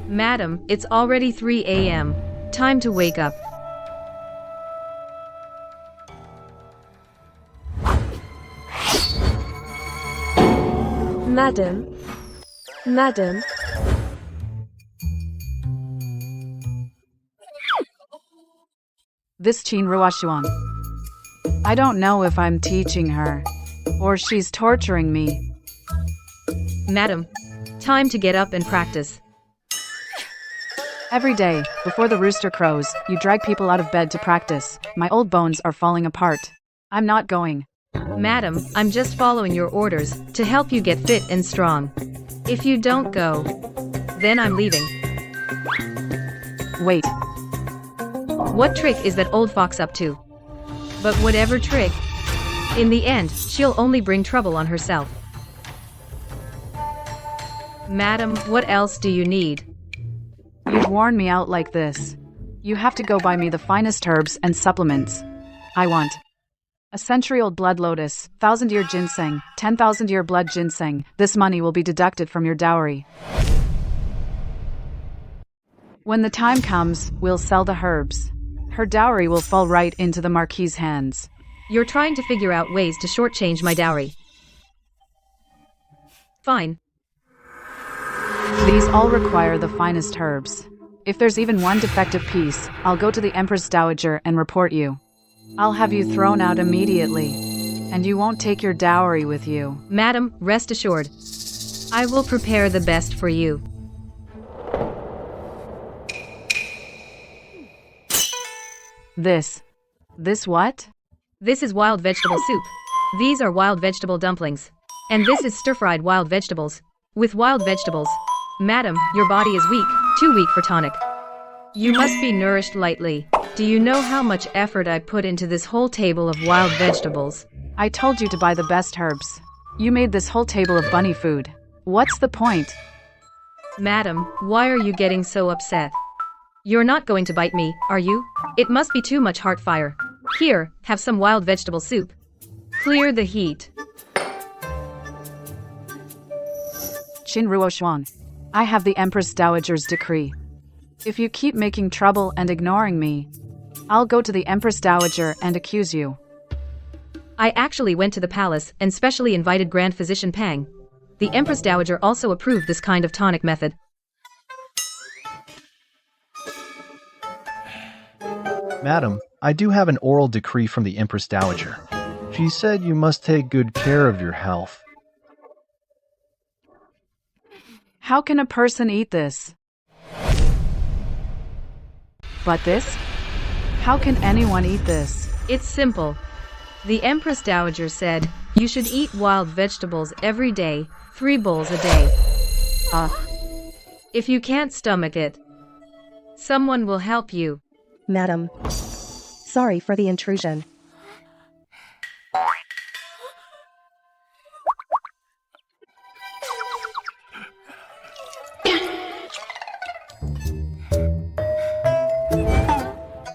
Madam, it's already 3 a.m. Time to wake up. Madam. Madam. This Chin Ruoshuang. I don't know if I'm teaching her, or she's torturing me. Madam, time to get up and practice. Every day, before the rooster crows, you drag people out of bed to practice. My old bones are falling apart. I'm not going. Madam, I'm just following your orders to help you get fit and strong. If you don't go, then I'm leaving. Wait. What trick is that old fox up to? But whatever trick, in the end, she'll only bring trouble on herself. Madam, what else do you need? You've worn me out like this. You have to go buy me the finest herbs and supplements. I want a century-old blood lotus, 1,000-year ginseng, 10,000-year blood ginseng. This money will be deducted from your dowry. When the time comes, we'll sell the herbs. Her dowry will fall right into the Marquis's hands. You're trying to figure out ways to shortchange my dowry. Fine. These all require the finest herbs. If there's even one defective piece, I'll go to the Empress Dowager and report you. I'll have you thrown out immediately, and you won't take your dowry with you. Madam, rest assured. I will prepare the best for you. This what? This is wild vegetable soup. These are wild vegetable dumplings. And this is stir-fried wild vegetables. With wild vegetables. Madam, your body is weak, too weak for tonic. You must be nourished lightly. Do you know how much effort I put into this whole table of wild vegetables? I told you to buy the best herbs. You made this whole table of bunny food. What's the point? Madam, why are you getting so upset? You're not going to bite me, are you? It must be too much heart fire. Here, have some wild vegetable soup. Clear the heat. Chin Ruoshuang. I have the Empress Dowager's decree. If you keep making trouble and ignoring me, I'll go to the Empress Dowager and accuse you. I actually went to the palace and specially invited Grand Physician Pang. The Empress Dowager also approved this kind of tonic method. Madam, I do have an oral decree from the Empress Dowager. She said you must take good care of your health. How can a person eat this? But this? How can anyone eat this? It's simple. The Empress Dowager said you should eat wild vegetables every day, 3 bowls a day. If you can't stomach it, someone will help you. Madam, sorry for the intrusion.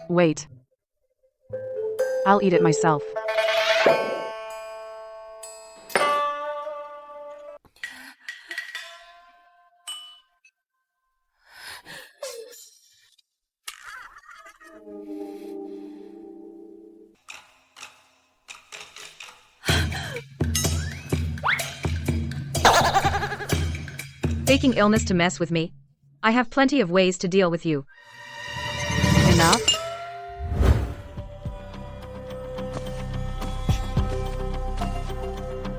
Wait. I'll eat it myself. Faking illness to mess with me? I have plenty of ways to deal with you. Enough?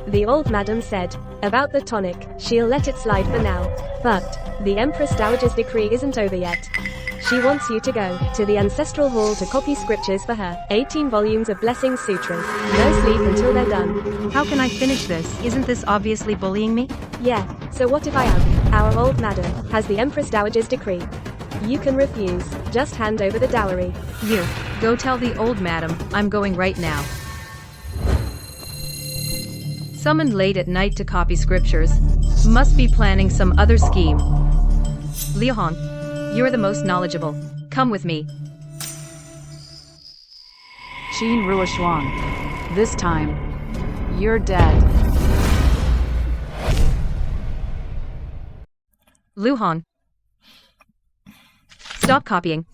The old madam said, about the tonic, she'll let it slide for now. But, the Empress Dowager's decree isn't over yet. She wants you to go to the ancestral hall to copy scriptures for her. 18 volumes of blessing sutras. No sleep until they're done. How can I finish this? Isn't this obviously bullying me? Yeah, so what if I am? Our old madam has the Empress Dowager's decree. You can refuse. Just hand over the dowry. You, go tell the old madam, I'm going right now. Summoned late at night to copy scriptures. Must be planning some other scheme. Liuhan, you're the most knowledgeable. Come with me. Qin Ruoshuang. This time, you're dead. Luhan. Stop copying.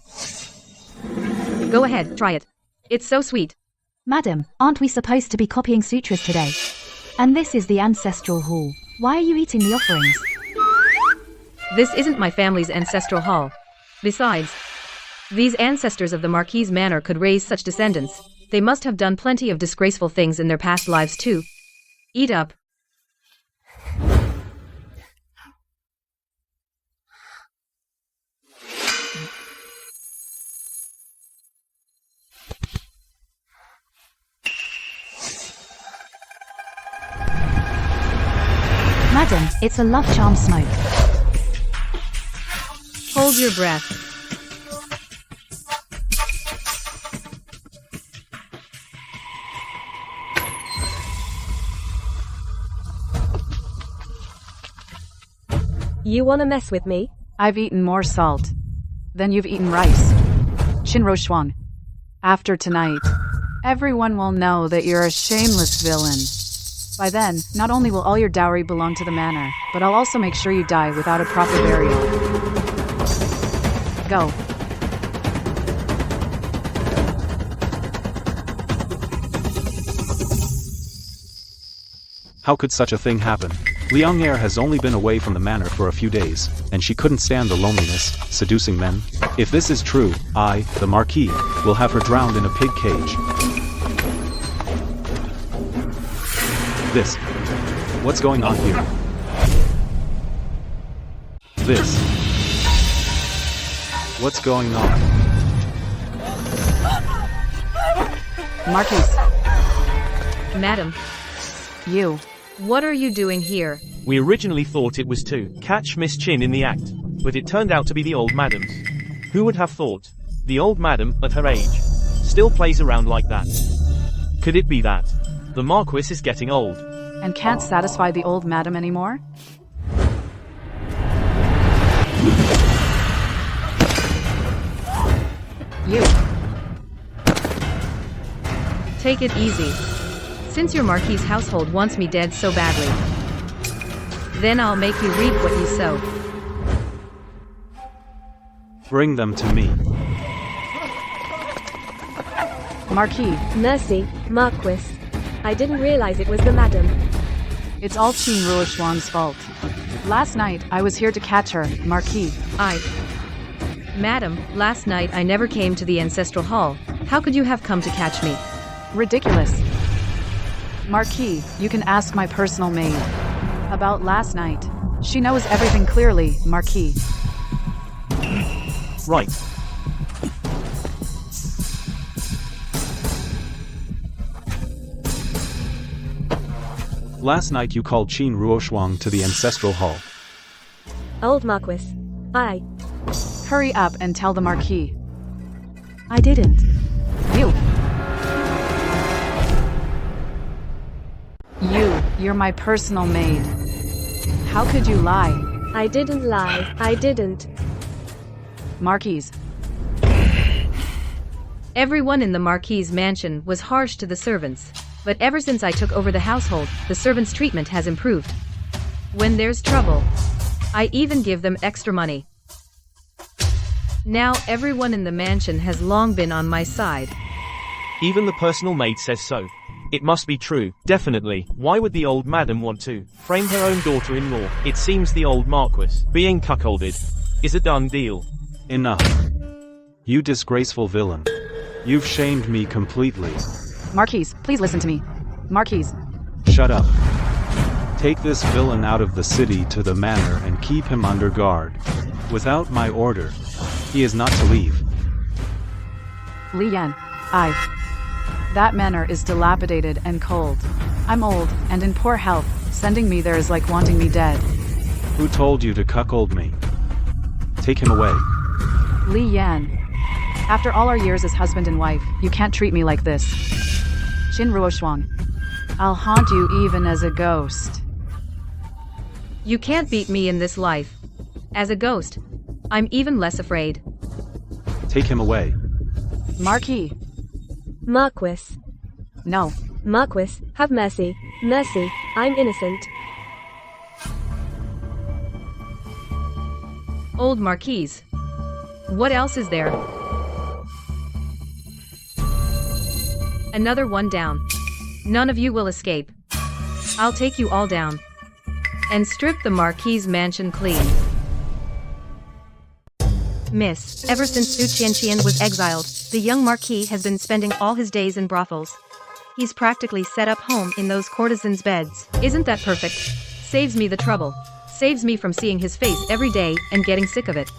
Go ahead, try it. It's so sweet. Madam, aren't we supposed to be copying sutras today? And this is the ancestral hall. Why are you eating the offerings? This isn't my family's ancestral hall. Besides, these ancestors of the Marquis Manor could raise such descendants. They must have done plenty of disgraceful things in their past lives too. Eat up. Madam, it's a love charm smoke. Hold your breath. You wanna mess with me? I've eaten more salt than you've eaten rice. Qin Ruoshuang. After tonight, everyone will know that you're a shameless villain. By then, not only will all your dowry belong to the manor, but I'll also make sure you die without a proper burial. Go. How could such a thing happen? Liang Er has only been away from the manor for a few days, and she couldn't stand the loneliness, seducing men. If this is true, I, the Marquis, will have her drowned in a pig cage. This. What's going on here? This. What's going on? Marquis. Madam. You. What are you doing here? We originally thought it was to catch Miss Qin in the act, but it turned out to be the old madam. Who would have thought? The old madam, at her age, still plays around like that. Could it be that the Marquis is getting old and can't satisfy the old madam anymore? You. Take it easy. Since your Marquis' household wants me dead so badly, then I'll make you reap what you sow. Bring them to me. Marquis. Mercy, Marquis. I didn't realize it was the madam. It's all Qin Ruoshuang's fault. Last night, I was here to catch her, Marquis. Madam, last night I never came to the ancestral hall. How could you have come to catch me? Ridiculous. Marquis, you can ask my personal maid about last night. She knows everything clearly, Marquis. Right. Last night you called Qin Ruoshuang to the ancestral hall. Old Marquis. Hurry up and tell the Marquis. I didn't. You're my personal maid. How could you lie? I didn't lie. I didn't. Marquis. Everyone in the Marquis' mansion was harsh to the servants, but ever since I took over the household, the servants' treatment has improved. When there's trouble, I even give them extra money. Now everyone in the mansion has long been on my side. Even the personal maid says so. It must be true, definitely. Why would the old madam want to frame her own daughter-in-law? It seems the old Marquis, being cuckolded, is a done deal. Enough. You disgraceful villain. You've shamed me completely. Marquise, please listen to me. Marquise. Shut up. Take this villain out of the city to the manor and keep him under guard. Without my order, he is not to leave. Li Yan. That manor is dilapidated and cold. I'm old and in poor health. Sending me there is like wanting me dead. Who told you to cuckold me? Take him away. Li Yan. After all our years as husband and wife, you can't treat me like this. Jin Ruoshuang. I'll haunt you even as a ghost. You can't beat me in this life. As a ghost, I'm even less afraid. Take him away. Marquis. Marquis. No. Marquis, have mercy. Mercy, I'm innocent. Old Marquise. What else is there? Another one down. None of you will escape. I'll take you all down and strip the Marquis' mansion clean. Miss, ever since Su Qianqian was exiled, the young Marquis has been spending all his days in brothels. He's practically set up home in those courtesans' beds. Isn't that perfect? Saves me the trouble. Saves me from seeing his face every day and getting sick of it.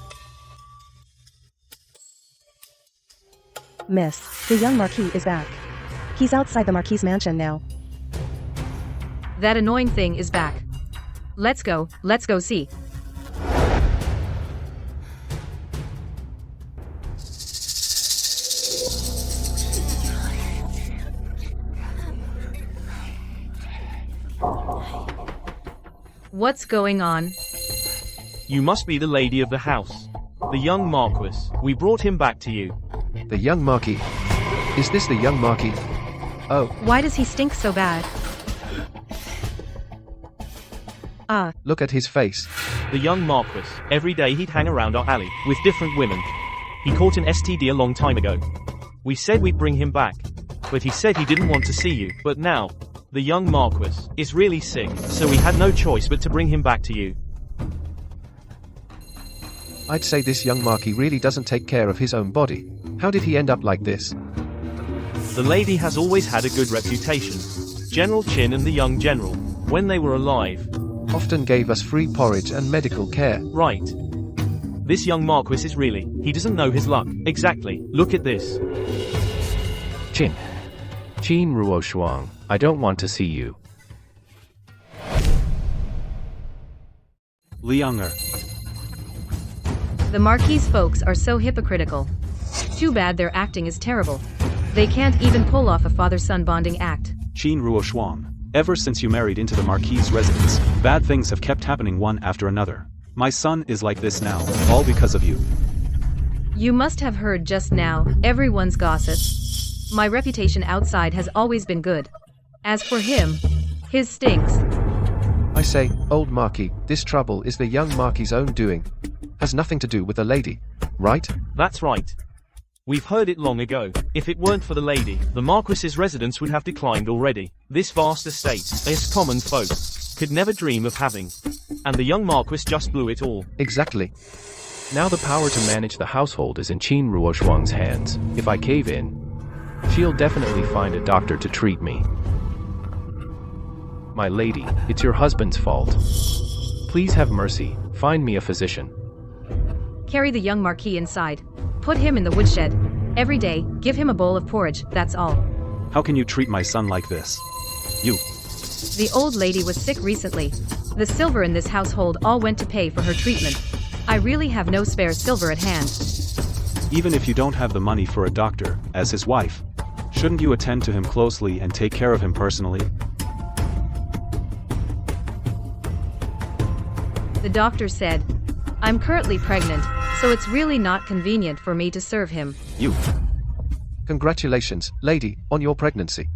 Miss, the young Marquis is back. He's outside the Marquis' mansion now. That annoying thing is back. Let's go see. What's going on? You must be the lady of the house. The young Marquis. We brought him back to you. The young Marquis. Is this the young Marquis? Oh. Why does he stink so bad? Look at his face. The young Marquis. Every day he'd hang around our alley with different women. He caught an STD a long time ago. We said we'd bring him back, but he said he didn't want to see you. But now, the young Marquis is really sick, so we had no choice but to bring him back to you. I'd say this young Marquis really doesn't take care of his own body. How did he end up like this? The lady has always had a good reputation. General Qin and the young general, when they were alive, often gave us free porridge and medical care. Right. This young Marquis is really, he doesn't know his luck. Exactly. Look at this. Qin Ruoshuang, I don't want to see you. Lianger. The Marquis folks are so hypocritical. Too bad their acting is terrible. They can't even pull off a father-son bonding act. Qin Ruoshuang, ever since you married into the Marquis' residence, bad things have kept happening one after another. My son is like this now, all because of you. You must have heard just now, everyone's gossip. My reputation outside has always been good. As for him, his stinks. I say, old Marquis, this trouble is the young Marquis' own doing. Has nothing to do with the lady, right? That's right. We've heard it long ago. If it weren't for the lady, the Marquis's residence would have declined already. This vast estate, us common folk, could never dream of having. And the young Marquis just blew it all. Exactly. Now the power to manage the household is in Qin Ruoshuang's hands. If I cave in, she'll definitely find a doctor to treat me. My lady, it's your husband's fault. Please have mercy, find me a physician. Carry the young Marquis inside. Put him in the woodshed. Every day, give him a bowl of porridge, that's all. How can you treat my son like this? You. The old lady was sick recently. The silver in this household all went to pay for her treatment. I really have no spare silver at hand. Even if you don't have the money for a doctor, as his wife, shouldn't you attend to him closely and take care of him personally? The doctor said, I'm currently pregnant, so it's really not convenient for me to serve him. You. Congratulations, lady, on your pregnancy.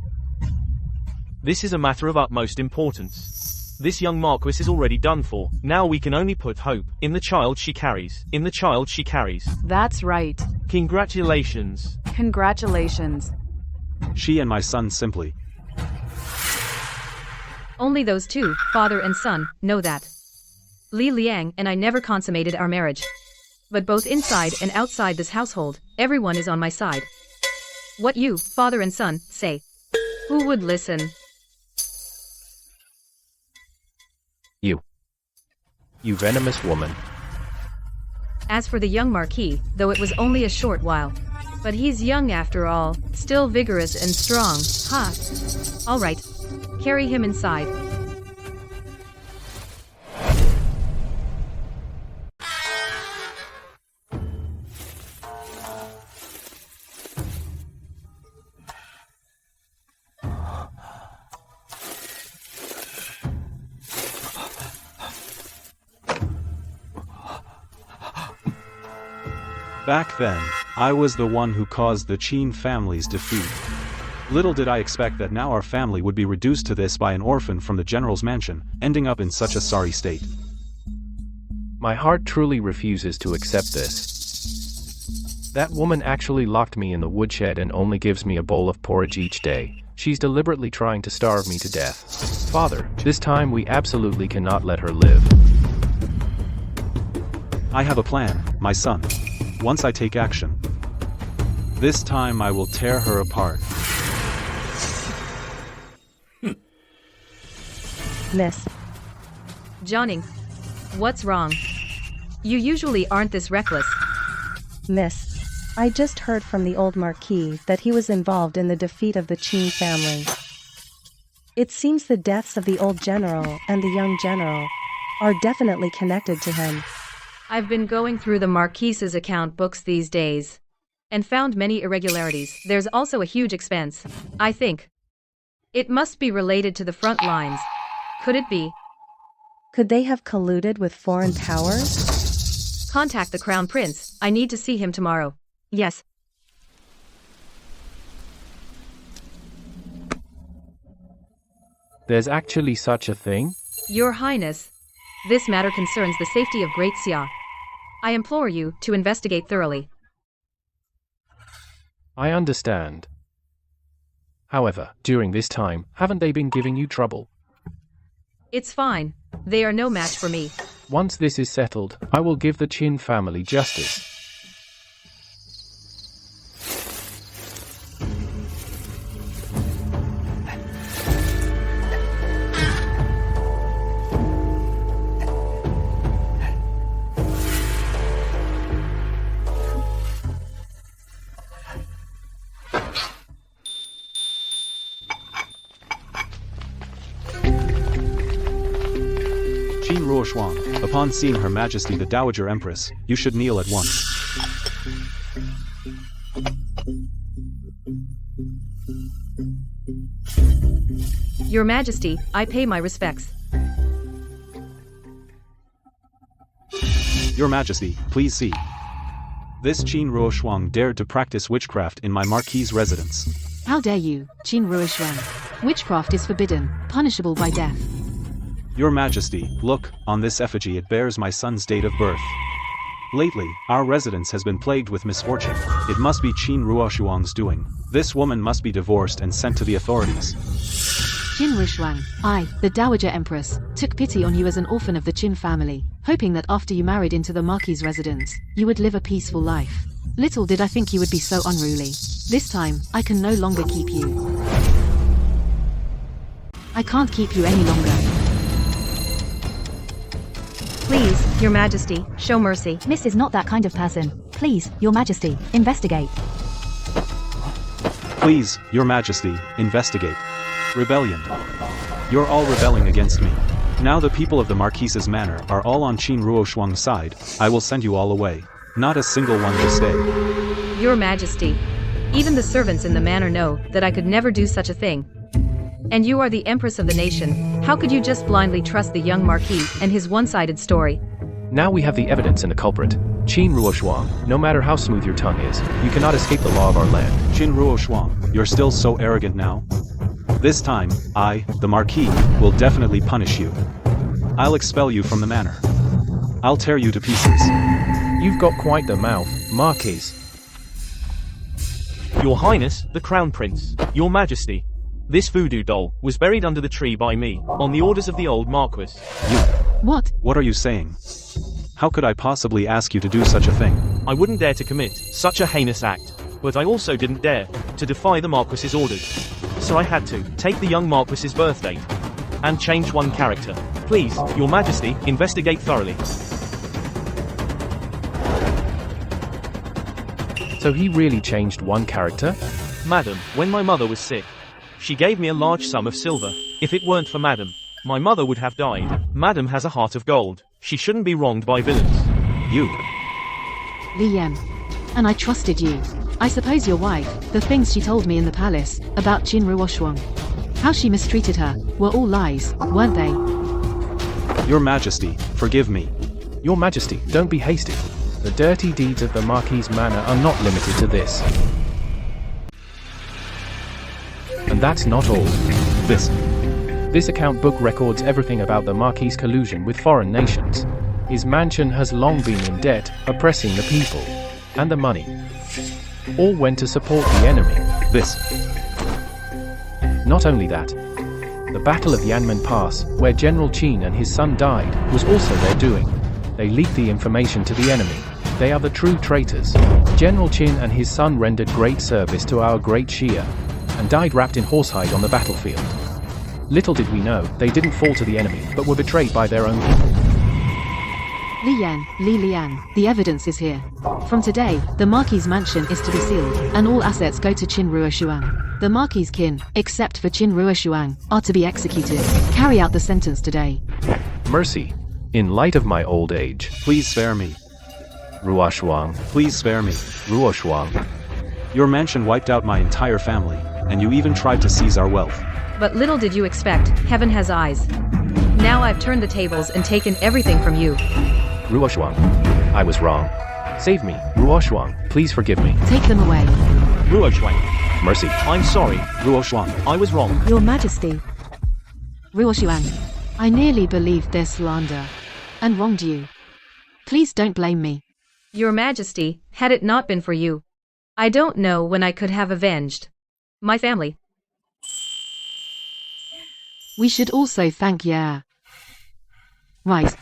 This is a matter of utmost importance. This young Marquis is already done for. Now we can only put hope in the child she carries. In the child she carries. That's right. Congratulations. Congratulations. She and my son simply Only those two, father and son, know that. Li Liang and I never consummated our marriage. But both inside and outside this household, everyone is on my side. What you, father and son, say. Who would listen? You venomous woman. As for the young Marquis, though it was only a short while. But he's young after all, still vigorous and strong, huh? All right. Carry him inside. Back then, I was the one who caused the Qin family's defeat. Little did I expect that now our family would be reduced to this by an orphan from the general's mansion, ending up in such a sorry state. My heart truly refuses to accept this. That woman actually locked me in the woodshed and only gives me a bowl of porridge each day. She's deliberately trying to starve me to death. Father, this time we absolutely cannot let her live. I have a plan, my son. Once I take action, this time I will tear her apart. Miss. Johnning, what's wrong? You usually aren't this reckless. Miss, I just heard from the old Marquis that he was involved in the defeat of the Qin family. It seems the deaths of the old general and the young general are definitely connected to him. I've been going through the Marquis's account books these days and found many irregularities. There's also a huge expense, I think. It must be related to the front lines. Could it be? Could they have colluded with foreign powers? Contact the Crown Prince. I need to see him tomorrow. Yes. There's actually such a thing? Your Highness, this matter concerns the safety of Great Xia. I implore you to investigate thoroughly. I understand. However, during this time, haven't they been giving you trouble? It's fine. They are no match for me. Once this is settled, I will give the Qin family justice. Qin Ruoshuang, upon seeing Her Majesty the Dowager Empress, you should kneel at once. Your Majesty, I pay my respects. Your Majesty, please see. This Qin Ruoshuang dared to practice witchcraft in my Marquis's residence. How dare you, Qin Ruoshuang? Witchcraft is forbidden, punishable by death. Your Majesty, look, on this effigy it bears my son's date of birth. Lately, our residence has been plagued with misfortune. It must be Qin Ruoshuang's doing. This woman must be divorced and sent to the authorities. Qin Ruoshuang, I, the Dowager Empress, took pity on you as an orphan of the Qin family, hoping that after you married into the Marquis's residence, you would live a peaceful life. Little did I think you would be so unruly. This time, I can no longer keep you. I can't keep you any longer. Please, Your Majesty, show mercy. Miss is not that kind of person. Please, Your Majesty, investigate. Please, Your Majesty, investigate. Rebellion. You're all rebelling against me. Now the people of the Marquis's manor are all on Qin Ruoshuang's side. I will send you all away. Not a single one will stay. Your Majesty, even the servants in the manor know that I could never do such a thing. And you are the Empress of the nation. How could you just blindly trust the young Marquis and his one-sided story? Now we have the evidence and the culprit. Qin Ruoshuang, no matter how smooth your tongue is, you cannot escape the law of our land. Qin Ruoshuang, you're still so arrogant now? This time, I, the Marquis, will definitely punish you. I'll expel you from the manor. I'll tear you to pieces. You've got quite the mouth, Marquis. Your Highness, the Crown Prince. Your Majesty. This voodoo doll was buried under the tree by me, on the orders of the old Marquis. What? What are you saying? How could I possibly ask you to do such a thing? I wouldn't dare to commit such a heinous act, but I also didn't dare to defy the Marquis's orders. So I had to take the young Marquis's birth date and change one character. Please, Your Majesty, investigate thoroughly. So he really changed one character? Madam, when my mother was sick, she gave me a large sum of silver. If it weren't for Madam, my mother would have died. Madam has a heart of gold. She shouldn't be wronged by villains. You. Li Yan. And I trusted you. I suppose your wife, the things she told me in the palace, about Jin Ruoshuang, how she mistreated her, were all lies, weren't they? Your Majesty, forgive me. Your Majesty, don't be hasty. The dirty deeds of the Marquis' manor are not limited to this. And that's not all. This account book records everything about the Marquis' collusion with foreign nations. His mansion has long been in debt, oppressing the people. And the money. All went to support the enemy. Not only that, the Battle of Yanmen Pass, where General Qin and his son died, was also their doing. They leaked the information to the enemy. They are the true traitors. General Qin and his son rendered great service to our great Shia, and died wrapped in horsehide on the battlefield. Little did we know, they didn't fall to the enemy, but were betrayed by their own people. Li Yan, Li Lian, the evidence is here. From today, the Marquis' mansion is to be sealed, and all assets go to Qin Ruoshuang. The Marquis' kin, except for Qin Ruoshuang, are to be executed. Carry out the sentence today. Mercy. In light of my old age. Please spare me. Ruoshuang. Please spare me. Ruoshuang. Your mansion wiped out my entire family, and you even tried to seize our wealth. But little did you expect, heaven has eyes. Now I've turned the tables and taken everything from you. Ruoshuang. I was wrong. Save me, Ruoshuang. Please forgive me. Take them away. Ruoshuang. Mercy. I'm sorry, Ruoshuang. I was wrong. Your Majesty. Ruoshuang. I nearly believed their slander, and wronged you. Please don't blame me. Your Majesty, had it not been for you, I don't know when I could have avenged my family. We should also thank Ya. Right.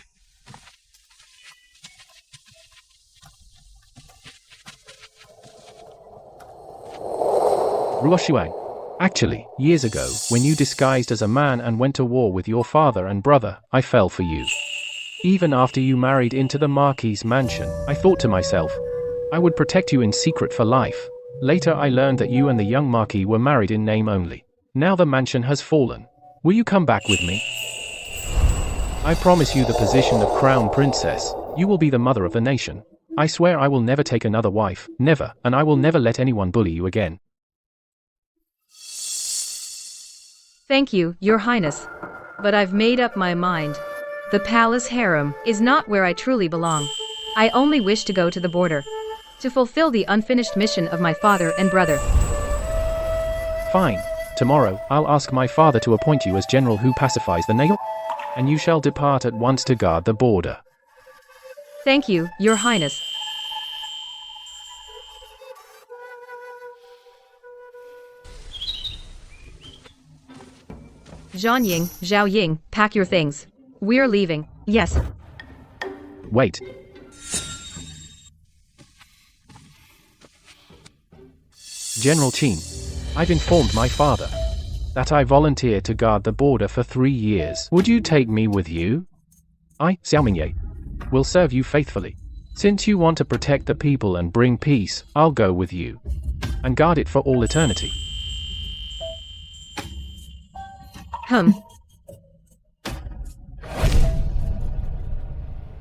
Ruoshuang. Actually, years ago, when you disguised as a man and went to war with your father and brother, I fell for you. Even after you married into the Marquis' mansion, I thought to myself, I would protect you in secret for life. Later I learned that you and the young Marquis were married in name only. Now the mansion has fallen. Will you come back with me? I promise you the position of Crown Princess. You will be the mother of the nation. I swear I will never take another wife, never, and I will never let anyone bully you again. Thank you, Your Highness. But I've made up my mind. The palace harem is not where I truly belong. I only wish to go to the border, to fulfill the unfinished mission of my father and brother. Fine. Tomorrow, I'll ask my father to appoint you as general who pacifies the nation, and you shall depart at once to guard the border. Thank you, Your Highness. Zhang Ying, Zhao Ying, pack your things. We're leaving. Yes. Wait. General Qin, I've informed my father that I volunteer to guard the border for 3 years. Would you take me with you? I, Xiao Mingye, will serve you faithfully. Since you want to protect the people and bring peace, I'll go with you and guard it for all eternity.